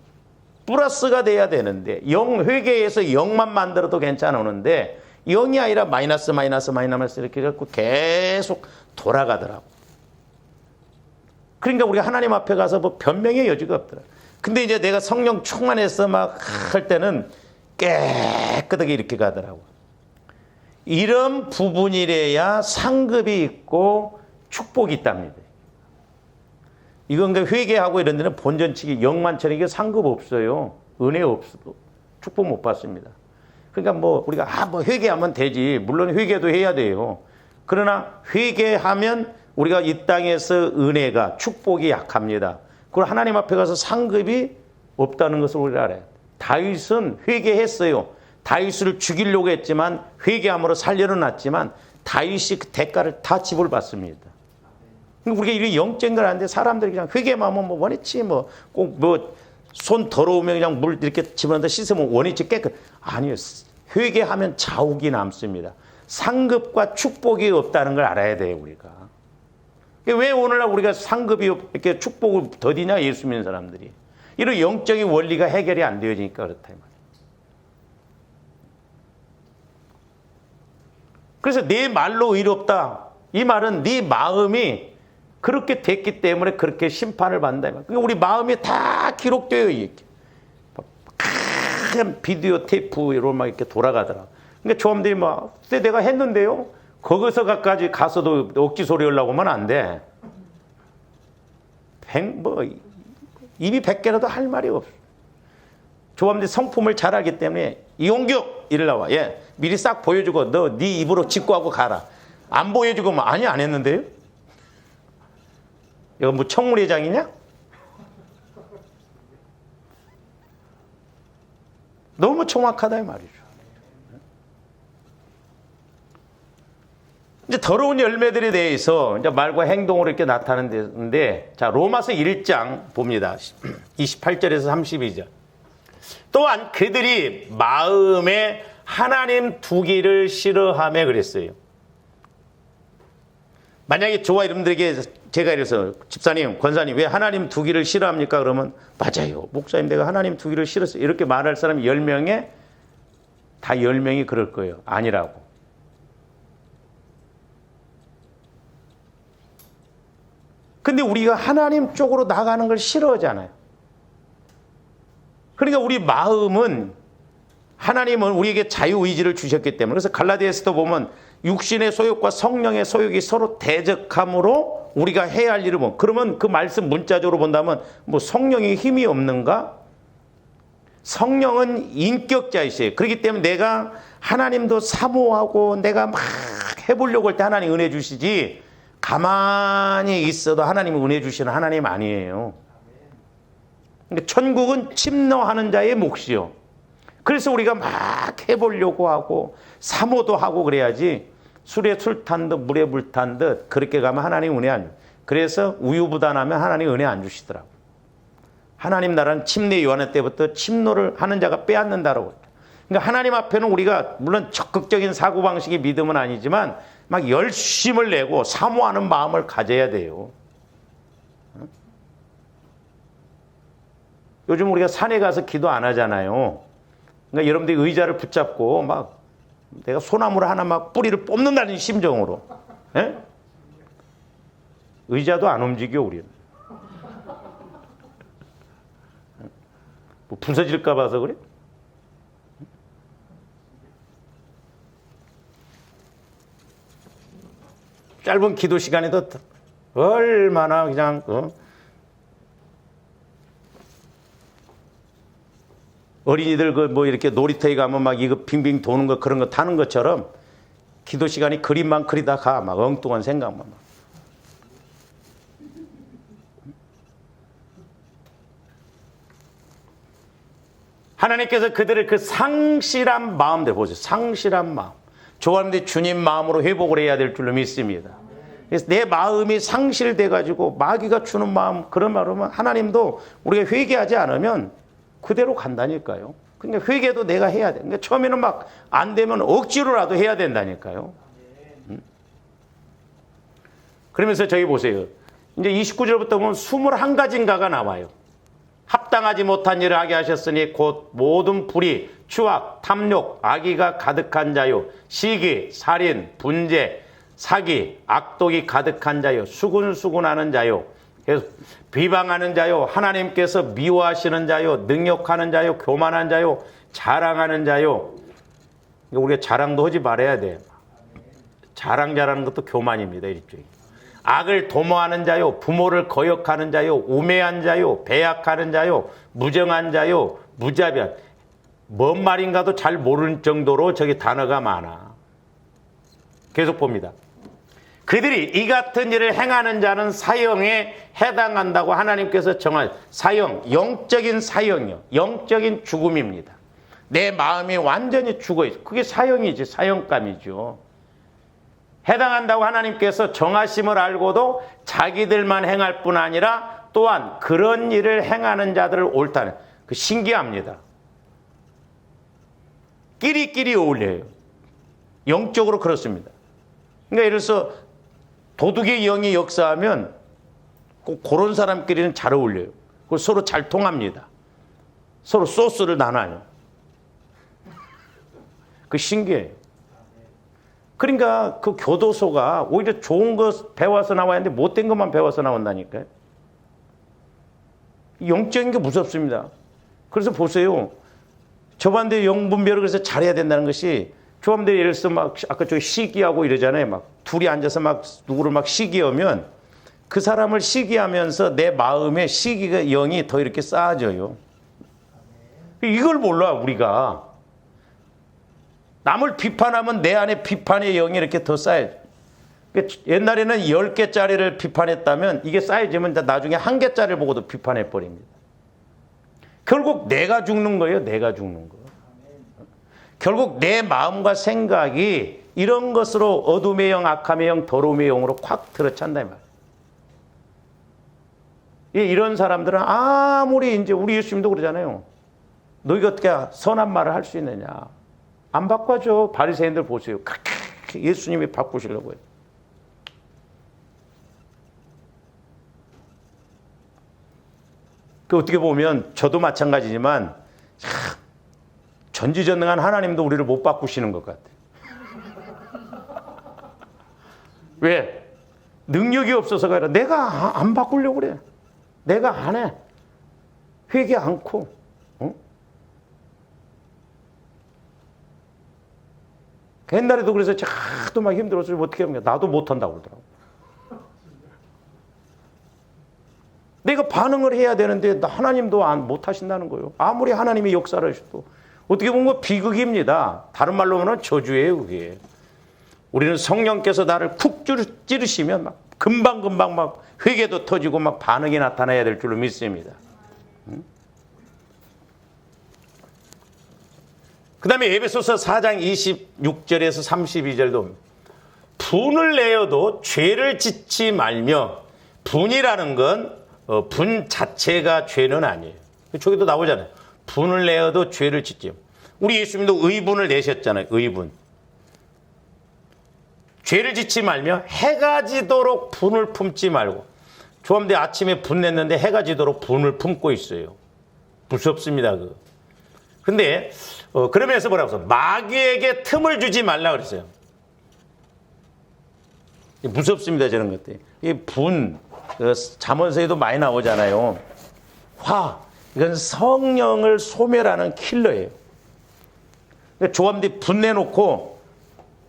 플러스가 돼야 되는데 회계에서 0만 만들어도 괜찮았는데 0이 아니라 마이너스 이렇게 해갖고 계속 돌아가더라고. 그러니까 우리가 하나님 앞에 가서 뭐 변명의 여지가 없더라. 근데 이제 내가 성령 충만해서 막 할 때는 깨끗하게 이렇게 가더라고. 이런 부분이래야 상급이 있고 축복이 있답니다. 이건 회개하고 이런 데는 본전치기 0만천에 이게 상급 없어요. 은혜 없어도 축복 못 받습니다. 그러니까 뭐 우리가 뭐 회개하면 되지. 물론 회개도 해야 돼요. 그러나 회개하면 우리가 이 땅에서 은혜가 축복이 약합니다. 그걸 하나님 앞에 가서 상급이 없다는 것을 우리가 알아야 돼. 다윗은 회개했어요. 다윗을 죽이려고 했지만 회개함으로 살려놨지만 다윗이 그 대가를 다 지불받습니다. 우리가 이게 영적인 걸 아는데 사람들이 그냥 회개만 하면 뭐 원했지 뭐 꼭 뭐 손 더러우면 그냥 물 이렇게 집어넣는다 씻으면 원했지 깨끗. 아니요. 회개하면 자욱이 남습니다. 상급과 축복이 없다는 걸 알아야 돼요, 우리가. 왜 오늘날 우리가 상급이 이렇게 축복을 더디냐, 예수 믿는 사람들이. 이런 영적인 원리가 해결이 안 되어지니까 그렇다. 이 말이에요. 그래서 내 말로 의롭다. 이 말은 네 마음이 그렇게 됐기 때문에 그렇게 심판을 받는다. 그러니까 우리 마음이 다 기록되어 있게. 큰 비디오 테이프로 막 이렇게 돌아가더라. 그러니까 조함들이 막, 그때 내가 했는데요? 거기서까지 가서도 억지 소리 하려고 하면 안 돼. 입이 100개라도 할 말이 없어. 조함들이 성품을 잘 알기 때문에, 이용규! 이리 나와. 예. 미리 싹 보여주고, 너 네 입으로 직구하고 가라. 안 보여주고, 뭐, 아니, 안 했는데요? 이거 뭐 청문회장이냐? 너무 정확하다, 이 말이죠. 이제 더러운 열매들에 대해서 이제 말과 행동으로 이렇게 나타나는데, 자, 로마서 1장 봅니다. 28절에서 32절. 또한 그들이 마음에 하나님 두기를 싫어하며 그랬어요. 만약에 저와 여러분들에게 제가 이래서 집사님, 권사님 왜 하나님 두기를 싫어합니까? 그러면 맞아요. 목사님 내가 하나님 두기를 싫었어요. 이렇게 말할 사람이 10명에 다 10명이 그럴 거예요. 아니라고. 근데 우리가 하나님 쪽으로 나가는 걸 싫어하잖아요. 그러니까 우리 마음은 하나님은 우리에게 자유의지를 주셨기 때문에 그래서 갈라디아서도 보면 육신의 소욕과 성령의 소욕이 서로 대적함으로 우리가 해야 할 일을 보면 그러면 그 말씀 문자적으로 본다면 뭐 성령이 힘이 없는가? 성령은 인격자이세요. 그렇기 때문에 내가 하나님도 사모하고 내가 막 해보려고 할 때 하나님 은혜 주시지 가만히 있어도 하나님이 은혜 주시는 하나님 아니에요. 그러니까 천국은 침노하는 자의 몫이요. 그래서 우리가 막 해보려고 하고 사모도 하고 그래야지 술에 술 탄 듯 물에 물 탄 듯 그렇게 가면 하나님 은혜 안 줍니다. 그래서 우유부단하면 하나님 은혜 안 주시더라고요. 하나님 나라는 침례 요한의 때부터 침노를 하는 자가 빼앗는다라고 했죠. 그러니까 하나님 앞에는 우리가 물론 적극적인 사고방식의 믿음은 아니지만 막 열심을 내고 사모하는 마음을 가져야 돼요. 요즘 우리가 산에 가서 기도 안 하잖아요. 그러니까 여러분들이 의자를 붙잡고 막 내가 소나무를 하나 막 뿌리를 뽑는다는 심정으로. 에? 의자도 안 움직여 우리는. 뭐 부서질까 봐서 그래? 짧은 기도 시간에도 얼마나 그냥 어린이들 그 뭐 이렇게 놀이터에 가면 막 이거 빙빙 도는 거 그런 거 타는 것처럼 기도 시간이 그림만 그리다 가 막 엉뚱한 생각만 막. 하나님께서 그들을 그 상실한 마음들 보세요. 상실한 마음. 좋아하는데 주님 마음으로 회복을 해야 될 줄로 믿습니다. 그래서 내 마음이 상실돼 가지고 마귀가 주는 마음 그런 말하면 하나님도 우리가 회개하지 않으면 그대로 간다니까요. 그러니까 회개도 내가 해야 돼. 그러니까 처음에는 막 안 되면 억지로라도 해야 된다니까요. 그러면서 저기 보세요. 이제 29절부터 보면 21가지인가가 나와요. 합당하지 못한 일을 하게 하셨으니 곧 모든 불의, 추악, 탐욕, 악의가 가득한 자요, 시기, 살인, 분재, 사기, 악독이 가득한 자요, 수군수군하는 자요, 그래서 비방하는 자요, 하나님께서 미워하시는 자요, 능욕하는 자요, 교만한 자요, 자랑하는 자요. 우리가 자랑도 하지 말아야 돼요. 자랑하는 것도 교만입니다. 일종의. 악을 도모하는 자요, 부모를 거역하는 자요, 우매한 자요, 배약하는 자요, 무정한 자요, 무자비한. 뭔 말인가도 잘 모르는 정도로 저기 단어가 많아. 계속 봅니다. 그들이 이 같은 일을 행하는 자는 사형에 해당한다고 하나님께서 정한 사형, 영적인 사형이요. 영적인 죽음입니다. 내 마음이 완전히 죽어 있어. 그게 사형이지, 사형감이죠. 해당한다고 하나님께서 정하심을 알고도 자기들만 행할 뿐 아니라 또한 그런 일을 행하는 자들을 옳다는, 그 신기합니다. 끼리끼리 어울려요. 영적으로 그렇습니다. 그러니까 예를 들어서 도둑의 영이 역사하면 꼭 그런 사람끼리는 잘 어울려요. 그리고 서로 잘 통합니다. 서로 소스를 나눠요. 그 신기해요. 그러니까 그 교도소가 오히려 좋은 거 배워서 나와야 하는데 못된 것만 배워서 나온다니까요. 영적인 게 무섭습니다. 그래서 보세요. 저반대 영분별을 그래서 잘해야 된다는 것이, 조함대 예를 들어서 막 아까 저 시기하고 이러잖아요. 막 둘이 앉아서 막 누구를 막 시기하면 그 사람을 시기하면서 내 마음에 시기가 영이 더 이렇게 쌓아져요. 이걸 몰라 우리가. 남을 비판하면 내 안에 비판의 영이 이렇게 더 쌓여요. 옛날에는 10개짜리를 비판했다면 이게 쌓여지면 나중에 1개짜리를 보고도 비판해버립니다. 결국 내가 죽는 거예요. 내가 죽는 거. 결국 내 마음과 생각이 이런 것으로 어둠의 영, 악함의 영, 더러움의 영으로 콱 들어찬다 이 말이에요. 이런 사람들은 아무리 이제 우리 예수님도 그러잖아요. 너희가 어떻게 선한 말을 할 수 있느냐. 안 바꿔줘. 바리새인들 보세요. 그렇게 예수님이 바꾸시려고 해요. 그 어떻게 보면 저도 마찬가지지만 전지전능한 하나님도 우리를 못 바꾸시는 것 같아요. 왜? 능력이 없어서가 아니라 내가 안 바꾸려고 그래. 내가 안 해. 회개 않고. 어? 옛날에도 그래서 자도 막 힘들어서 어떻게 합니까? 나도 못한다고 그러더라고. 내가 반응을 해야 되는데 하나님도 못하신다는 거예요. 아무리 하나님이 역사를 하셔도. 어떻게 보면 비극입니다. 다른 말로 하면 저주예요, 그게. 우리는 성령께서 나를 쿡 찌르시면 막 금방금방 막 회개도 터지고 막 반응이 나타나야 될 줄로 믿습니다. 그 다음에 에베소서 4장 26절에서 32절도 분을 내어도 죄를 짓지 말며, 분이라는 건 분 자체가 죄는 아니에요. 저기도 나오잖아요. 분을 내어도 죄를 짓지. 우리 예수님도 의분을 내셨잖아요. 의분. 죄를 짓지 말며 해가 지도록 분을 품지 말고. 조함대 아침에 분 냈는데 해가 지도록 분을 품고 있어요. 무섭습니다. 근데 그러면서 뭐라고 했어요? 마귀에게 틈을 주지 말라 그랬어요. 무섭습니다. 저런 것들. 이 분, 잠언서에도 많이 나오잖아요. 화, 이건 성령을 소멸하는 킬러예요. 그러니까 조함대 분 내놓고,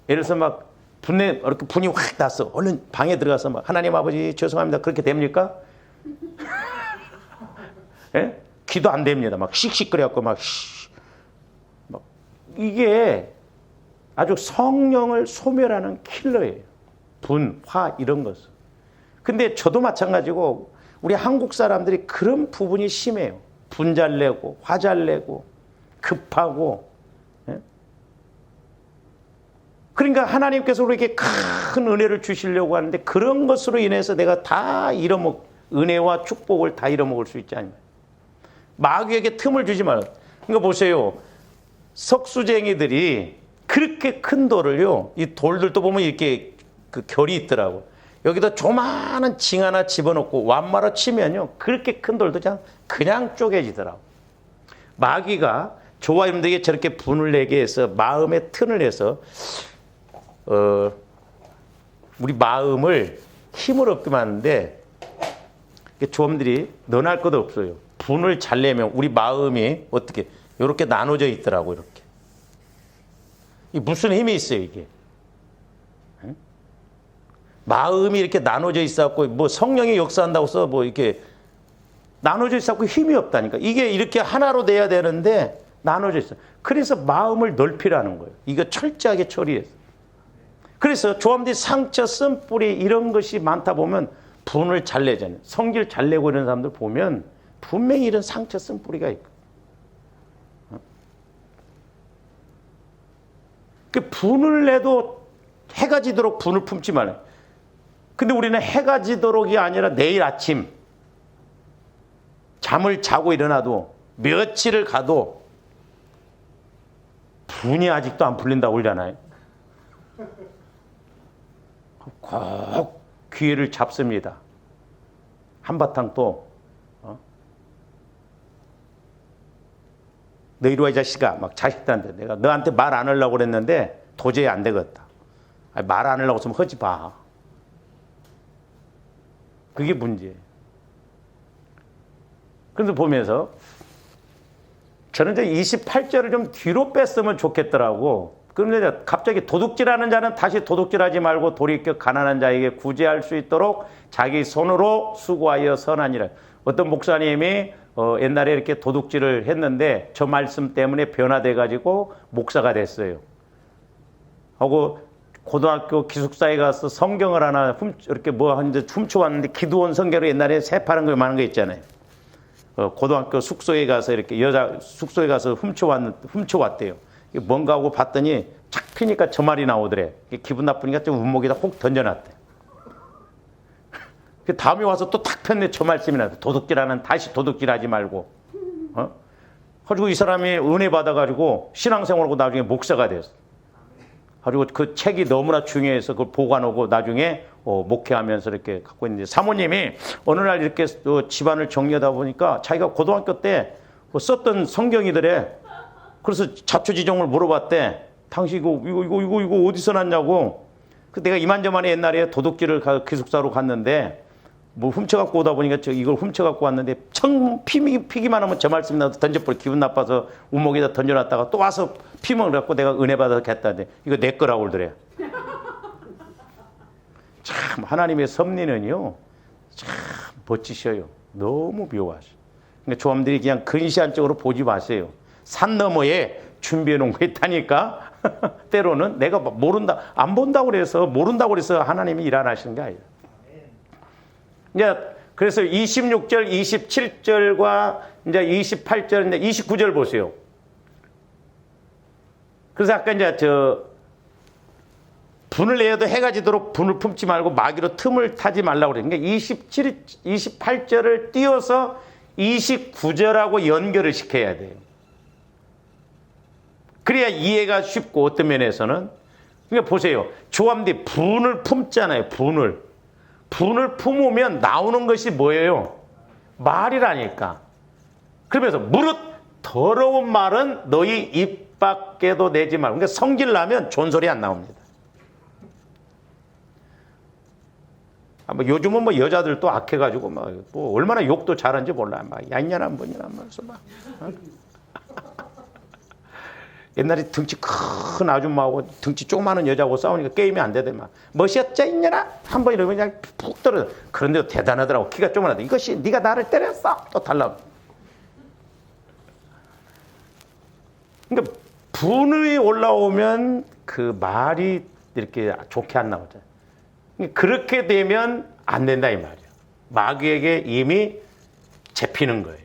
예를 들어서 막 이렇게 분이 확 났어. 얼른 방에 들어가서 막 하나님 아버지 죄송합니다. 그렇게 됩니까? 예? 기도 안 됩니다. 막 씩씩거려갖고 막 이게 아주 성령을 소멸하는 킬러예요. 분, 화 이런 것은. 근데 저도 마찬가지고 우리 한국 사람들이 그런 부분이 심해요. 분 잘 내고 화 잘 내고 급하고. 예? 그러니까 하나님께서 우리에게 큰 은혜를 주시려고 하는데 그런 것으로 인해서 내가 다 은혜와 축복을 다 잃어먹을 수 있지 않나요? 마귀에게 틈을 주지 말아요. 그러니까 보세요. 석수쟁이들이 그렇게 큰 돌을요, 이 돌들도 보면 이렇게 그 결이 있더라고. 여기다 조그마한 징 하나 집어넣고 완마로 치면요, 그렇게 큰 돌도 그냥 쪼개지더라고. 마귀가 저와 여러분들에게 저렇게 분을 내게 해서 마음에 튼을 해서 우리 마음을 힘을 얻게 하는데, 조험들이 너나 할 것도 없어요. 분을 잘 내면 우리 마음이 어떻게 이렇게 나눠져 있더라고. 이렇게 이 무슨 힘이 있어요 이게? 응? 마음이 이렇게 나눠져 있어갖고 뭐 성령이 역사한다고 해서 뭐 이렇게 나눠져 있어갖고 힘이 없다니까. 이게 이렇게 하나로 돼야 되는데 나눠져 있어. 그래서 마음을 넓히라는 거예요. 이거 철저하게 처리해서. 그래서 조함들이 상처, 쓴뿌리 이런 것이 많다 보면 분을 잘 내잖아요. 성질 잘 내고 이런 사람들 보면 분명히 이런 상처, 쓴뿌리가 있고. 그 분을 내도 해가 지도록 분을 품지 말아요. 근데 우리는 해가 지도록이 아니라 내일 아침 잠을 자고 일어나도 며칠을 가도 분이 아직도 안 풀린다고 그러잖아요. 꼭 기회를 잡습니다. 한바탕 또 너 이리 와 이 자식아, 막 자식들한테 내가 너한테 말 안 하려고 그랬는데 도저히 안 되겠다. 말 안 하려고 했으면 하지 마. 그게 문제예요. 그래서 보면서 저는 이제 28절을 좀 뒤로 뺐으면 좋겠더라고. 그런데 갑자기 도둑질하는 자는 다시 도둑질하지 말고 돌이켜 가난한 자에게 구제할 수 있도록 자기 손으로 수고하여 선하니라. 어떤 목사님이 옛날에 이렇게 도둑질을 했는데 저 말씀 때문에 변화돼 가지고 목사가 됐어요. 하고 고등학교 기숙사에 가서 성경을 하나 이렇게 뭐 하는데 훔쳐왔는데 기도원 성경으로 옛날에 새파란 거 많은 거 있잖아요. 고등학교 숙소에 가서 이렇게 여자 숙소에 가서 훔쳐왔대요. 뭔가 하고 봤더니 착 피니까 저 말이 나오더래. 기분 나쁘니까 좀 운목에다 혹 던져놨대. 다음에 와서 또 탁 폈네. 저 말씀이 나왔대. 도둑질하는 다시 도둑질하지 말고. 가지고 이 사람이 은혜 받아가지고 신앙생활하고 나중에 목사가 됐어. 그리고 그 책이 너무나 중요해서 그걸 보관하고 나중에 목회하면서 이렇게 갖고 있는데, 사모님이 어느 날 이렇게 집안을 정리하다 보니까 자기가 고등학교 때 썼던 성경이더래. 그래서 자초지종을 물어봤대. 당신 이거 어디서 났냐고. 그 내가 이만저만에 옛날에 도둑질을 기숙사로 갔는데 뭐 훔쳐갖고 오다 보니까 이걸 훔쳐갖고 왔는데 피기만 하면 저 말씀 나도 던져버려. 기분 나빠서 운목에다 던져놨다가 또 와서 피멍을 갖고 내가 은혜 받아서 했다는데 이거 내 거라고 그러더래. 참 하나님의 섭리는요 참 멋지셔요. 너무 묘하셔. 그러니까 조함들이 그냥 근시안적으로 보지 마세요. 산 너머에 준비해 놓은 거 있다니까. 때로는 내가 모른다, 안 본다고 그래서 모른다고 그래서 하나님이 일 안 하시는 게 아니에요. 이제 그래서 26절, 27절과 이제 28절, 이제 29절 보세요. 그래서 아까 이제 분을 내어도 해가 지도록 분을 품지 말고 마귀로 틈을 타지 말라고 그래요. 그러니까 28절을 띄워서 29절하고 연결을 시켜야 돼요. 그래야 이해가 쉽고, 어떤 면에서는. 그러니까 보세요. 조함들이 분을 품잖아요. 분을 품으면 나오는 것이 뭐예요? 말이라니까. 그러면서 무릇 더러운 말은 너희 입 밖에도 내지 말고. 그러니까 성질 나면 좋은 소리 안 나옵니다. 뭐 요즘은 뭐 여자들도 악해가지고 뭐 얼마나 욕도 잘하는지 몰라. 막 얀년아 뭐냐 하면서 막. 옛날에 등치 큰 아줌마하고 등치 조그마한 여자하고 싸우니까 게임이 안 되대. 막 멋이었자 있냐나 한 번 이러면 그냥 푹 떨어져. 그런데도 대단하더라고. 키가 조그마하다. 이것이 네가 나를 때렸어. 또 달라. 그러니까 분이 올라오면 그 말이 이렇게 좋게 안 나오잖아요. 그렇게 되면 안 된다 이 말이에요. 마귀에게 이미 잡히는 거예요.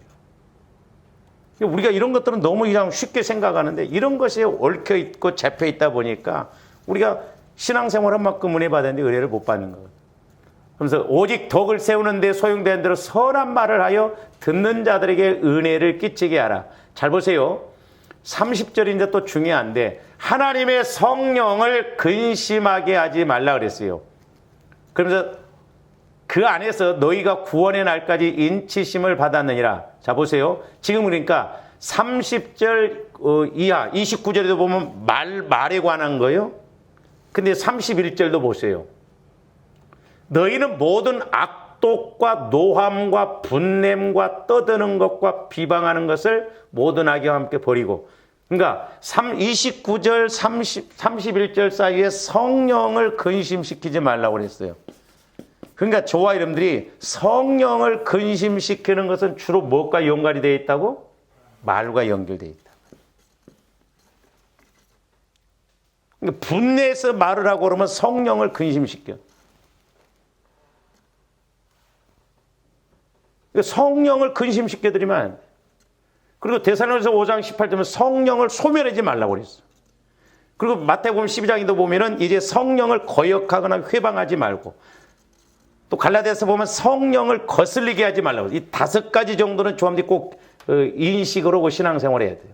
우리가 이런 것들은 너무 그냥 쉽게 생각하는데 이런 것이 얽혀 있고 잡혀 있다 보니까 우리가 신앙생활 한 만큼 은혜 받았는데 은혜를 못 받는 거예요. 그래서 오직 덕을 세우는 데 소용되는 대로 선한 말을 하여 듣는 자들에게 은혜를 끼치게 하라. 잘 보세요. 30절인데 또 중요한데 하나님의 성령을 근심하게 하지 말라 그랬어요. 그러면서 그 안에서 너희가 구원의 날까지 인치심을 받았느니라. 자, 보세요. 지금 그러니까 30절 이하 29절에도 보면 말에 관한 거예요. 근데 31절도 보세요. 너희는 모든 악독과 노함과 분냄과 떠드는 것과 비방하는 것을 모든 악의와 함께 버리고. 그러니까 29절 31절 사이에 성령을 근심시키지 말라고 그랬어요. 그러니까 저와 여러분들이 성령을 근심시키는 것은 주로 무엇과 연관이 되어 있다고? 말과 연결되어 있다. 그러니까 분내에서 말을 하고 그러면 성령을 근심시켜. 그러니까 성령을 근심시켜드리면 안 돼. 그리고 데살로니가서 5장 18절은 성령을 소멸하지 말라고 그랬어. 그리고 마태복음 12장에도 보면은 이제 성령을 거역하거나 회방하지 말고, 또 갈라디아서 보면 성령을 거슬리게 하지 말라고. 이 5가지 정도는 조합이 꼭 인식으로 신앙생활을 해야 돼요.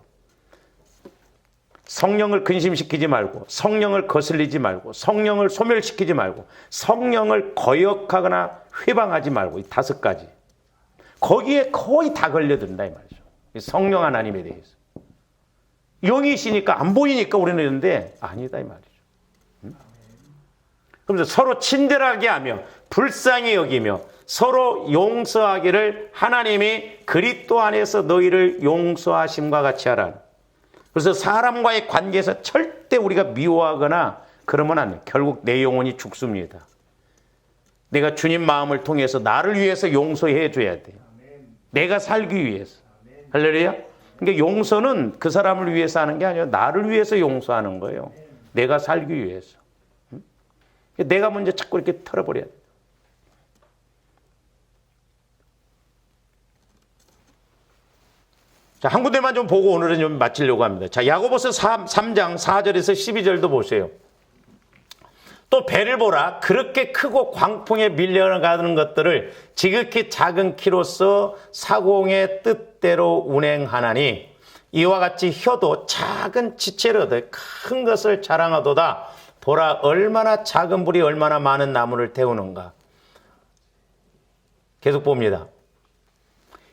성령을 근심시키지 말고, 성령을 거슬리지 말고, 성령을 소멸시키지 말고, 성령을 거역하거나 회방하지 말고, 이 5가지. 거기에 거의 다 걸려든다 이 말이죠. 성령 하나님에 대해서. 영이시니까 안 보이니까 우리는 이러는데 아니다 이 말이죠. 그러면서 서로 친절하게 하며 불쌍히 여기며 서로 용서하기를 하나님이 그리스도 안에서 너희를 용서하심과 같이 하라. 그래서 사람과의 관계에서 절대 우리가 미워하거나 그러면 안 돼. 결국 내 영혼이 죽습니다. 내가 주님 마음을 통해서 나를 위해서 용서해 줘야 돼요. 내가 살기 위해서. 할렐루야. 그러니까 용서는 그 사람을 위해서 하는 게 아니라 나를 위해서 용서하는 거예요. 내가 살기 위해서. 내가 먼저 자꾸 이렇게 털어버려야 돼. 자, 한 군데만 좀 보고 오늘은 좀 마치려고 합니다. 자, 야고보서 3장 4절에서 12절도 보세요. 또 배를 보라. 그렇게 크고 광풍에 밀려가는 것들을 지극히 작은 키로서 사공의 뜻대로 운행하나니 이와 같이 혀도 작은 지체로되 큰 것을 자랑하도다. 보라, 얼마나 작은 불이 얼마나 많은 나무를 태우는가. 계속 봅니다.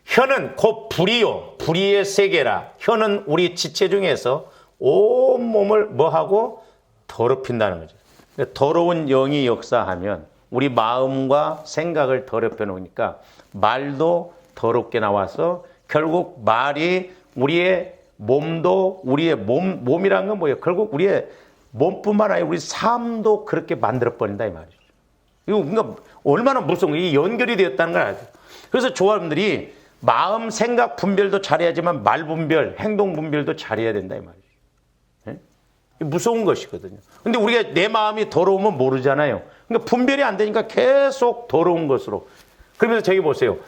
혀는 곧 불이요 불의의 세계라. 혀는 우리 지체 중에서 온 몸을 뭐하고 더럽힌다는 거죠. 더러운 영이 역사하면 우리 마음과 생각을 더럽혀 놓으니까 말도 더럽게 나와서 결국 말이 우리의 몸도 우리의 몸이란 건 뭐예요? 결국 우리의 몸뿐만 아니라 우리 삶도 그렇게 만들어버린다 이 말이죠. 이거 그러니까 얼마나 무서운 거예요. 이 연결이 되었다는 걸 알죠. 그래서 조합원들이 마음, 생각 분별도 잘해야지만 말 분별, 행동 분별도 잘해야 된다 이 말이죠. 네? 무서운 것이거든요. 근데 우리가 내 마음이 더러우면 모르잖아요. 그러니까 분별이 안 되니까 계속 더러운 것으로. 그러면서 저기 보세요.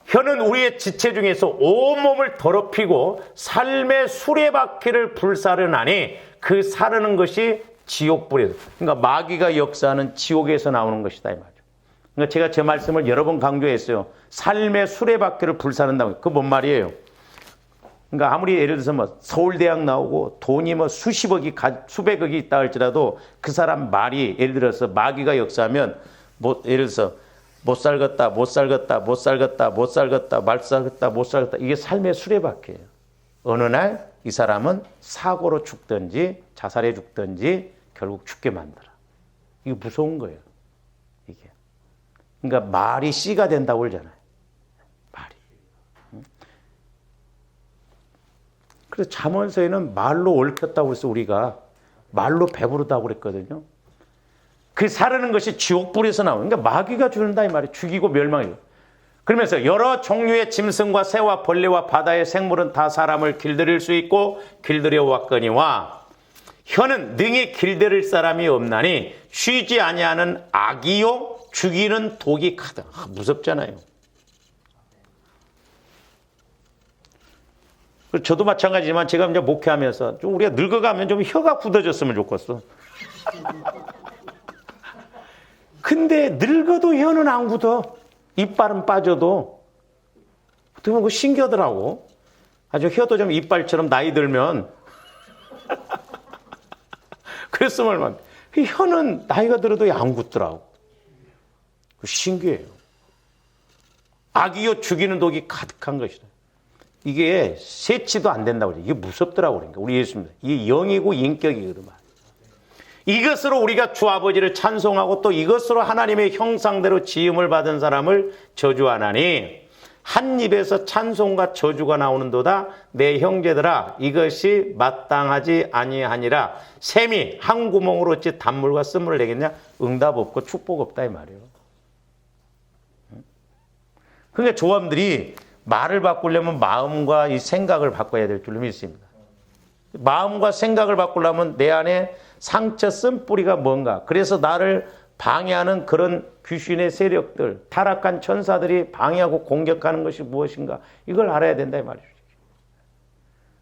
혀는 우리의 지체 중에서 온몸을 더럽히고 삶의 수레바퀴를 불사르나니 그 사르는 것이 지옥불이에요. 그러니까 마귀가 역사하는 지옥에서 나오는 것이다 이 말이죠. 그러니까 제가 제 말씀을 여러 번 강조했어요. 삶의 수레바퀴를 불사른다고. 그거 뭔 말이에요? 그러니까 아무리 예를 들어서 뭐 서울대학 나오고 돈이 뭐 수백억이 있다 할지라도 그 사람 말이 예를 들어서 마귀가 역사하면 뭐 예를 들어서 못 살겠다, 못 살겠다, 못 살겠다, 못 살겠다, 말 살겠다, 못 살겠다. 이게 삶의 수레바퀴예요. 어느 날 이 사람은 사고로 죽든지 자살해 죽든지 결국 죽게 만들어. 이게 무서운 거예요. 이게. 그러니까 말이 씨가 된다고 그러잖아요. 말이. 그래서 잠언서에는 말로 얽혔다고 해서 우리가 말로 배부르다고 그랬거든요. 그 사르는 것이 지옥불에서 나오는. 그러니까 마귀가 주는다 이 말이에요. 죽이고 멸망해요. 그러면서 여러 종류의 짐승과 새와 벌레와 바다의 생물은 다 사람을 길들일 수 있고 길들여 왔거니와 혀는 능히 길들일 사람이 없나니 쉬지 아니하는 악이요 죽이는 독이 가득. 무섭잖아요. 저도 마찬가지지만 제가 이제 목회하면서 좀 우리가 늙어가면 좀 혀가 굳어졌으면 좋겠어. 근데 늙어도 혀는 안 굳어. 이빨은 빠져도. 어떻게 보면 그거 신기하더라고. 아주 혀도 좀 이빨처럼 나이 들면. 그랬으면 얼마나. 혀는 나이가 들어도 안 굳더라고. 신기해요. 악이요 죽이는 독이 가득한 것이다. 이게 세치도 안 된다고 그래요. 이게 무섭더라고 그러니까 우리 예수님. 이게 영이고 인격이거든. 이것으로 우리가 주 아버지를 찬송하고 또 이것으로 하나님의 형상대로 지음을 받은 사람을 저주하나니 한 입에서 찬송과 저주가 나오는도다. 내 형제들아 이것이 마땅하지 아니하니라. 샘이 한 구멍으로 어찌 단물과 쓴물을 내겠냐. 응답 없고 축복 없다 이 말이에요. 그러니까 조함들이 말을 바꾸려면 마음과 이 생각을 바꿔야 될 줄로 믿습니다. 마음과 생각을 바꾸려면 내 안에 상처 쓴 뿌리가 뭔가. 그래서 나를 방해하는 그런 귀신의 세력들, 타락한 천사들이 방해하고 공격하는 것이 무엇인가. 이걸 알아야 된다 이 말이죠.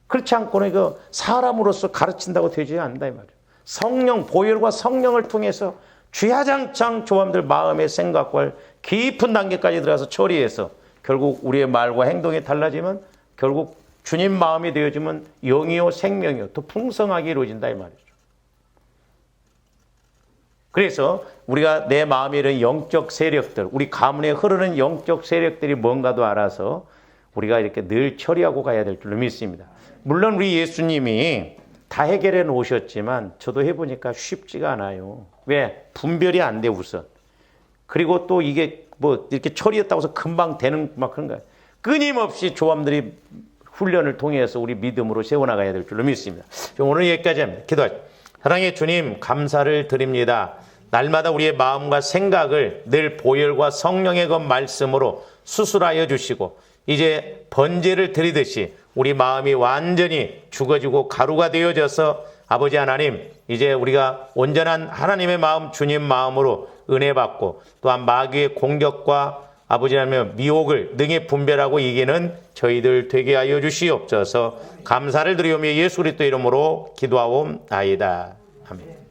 그렇지 않고는 이거 사람으로서 가르친다고 되지 않는다 이 말이에요. 성령, 보혈과 성령을 통해서 주야장창 조함들 마음의 생각과 깊은 단계까지 들어가서 처리해서 결국 우리의 말과 행동이 달라지면 결국 주님 마음이 되어지면 영이요 생명이요 더 풍성하게 이루어진다 이 말이죠. 그래서 우리가 내 마음에 이런 영적 세력들, 우리 가문에 흐르는 영적 세력들이 뭔가도 알아서 우리가 이렇게 늘 처리하고 가야 될 줄로 믿습니다. 물론 우리 예수님이 다 해결해 놓으셨지만 저도 해보니까 쉽지가 않아요. 왜? 분별이 안 돼 우선. 그리고 또 이게 뭐 이렇게 처리했다고 해서 금방 되는 막 그런 거예요. 끊임없이 조함들이 훈련을 통해서 우리 믿음으로 세워나가야 될 줄로 믿습니다. 오늘 여기까지 합니다. 기도하죠. 사랑의 주님 감사를 드립니다. 날마다 우리의 마음과 생각을 늘 보혈과 성령의 그 말씀으로 수술하여 주시고 이제 번제를 드리듯이 우리 마음이 완전히 죽어지고 가루가 되어져서 아버지 하나님 이제 우리가 온전한 하나님의 마음 주님 마음으로 은혜 받고 또한 마귀의 공격과 아버지 하나님 미혹을 능히 분별하고 이기는 저희들 되게 하여 주시옵소서. 감사를 드리오며 예수 그리스도 이름으로 기도하옵나이다. 아멘.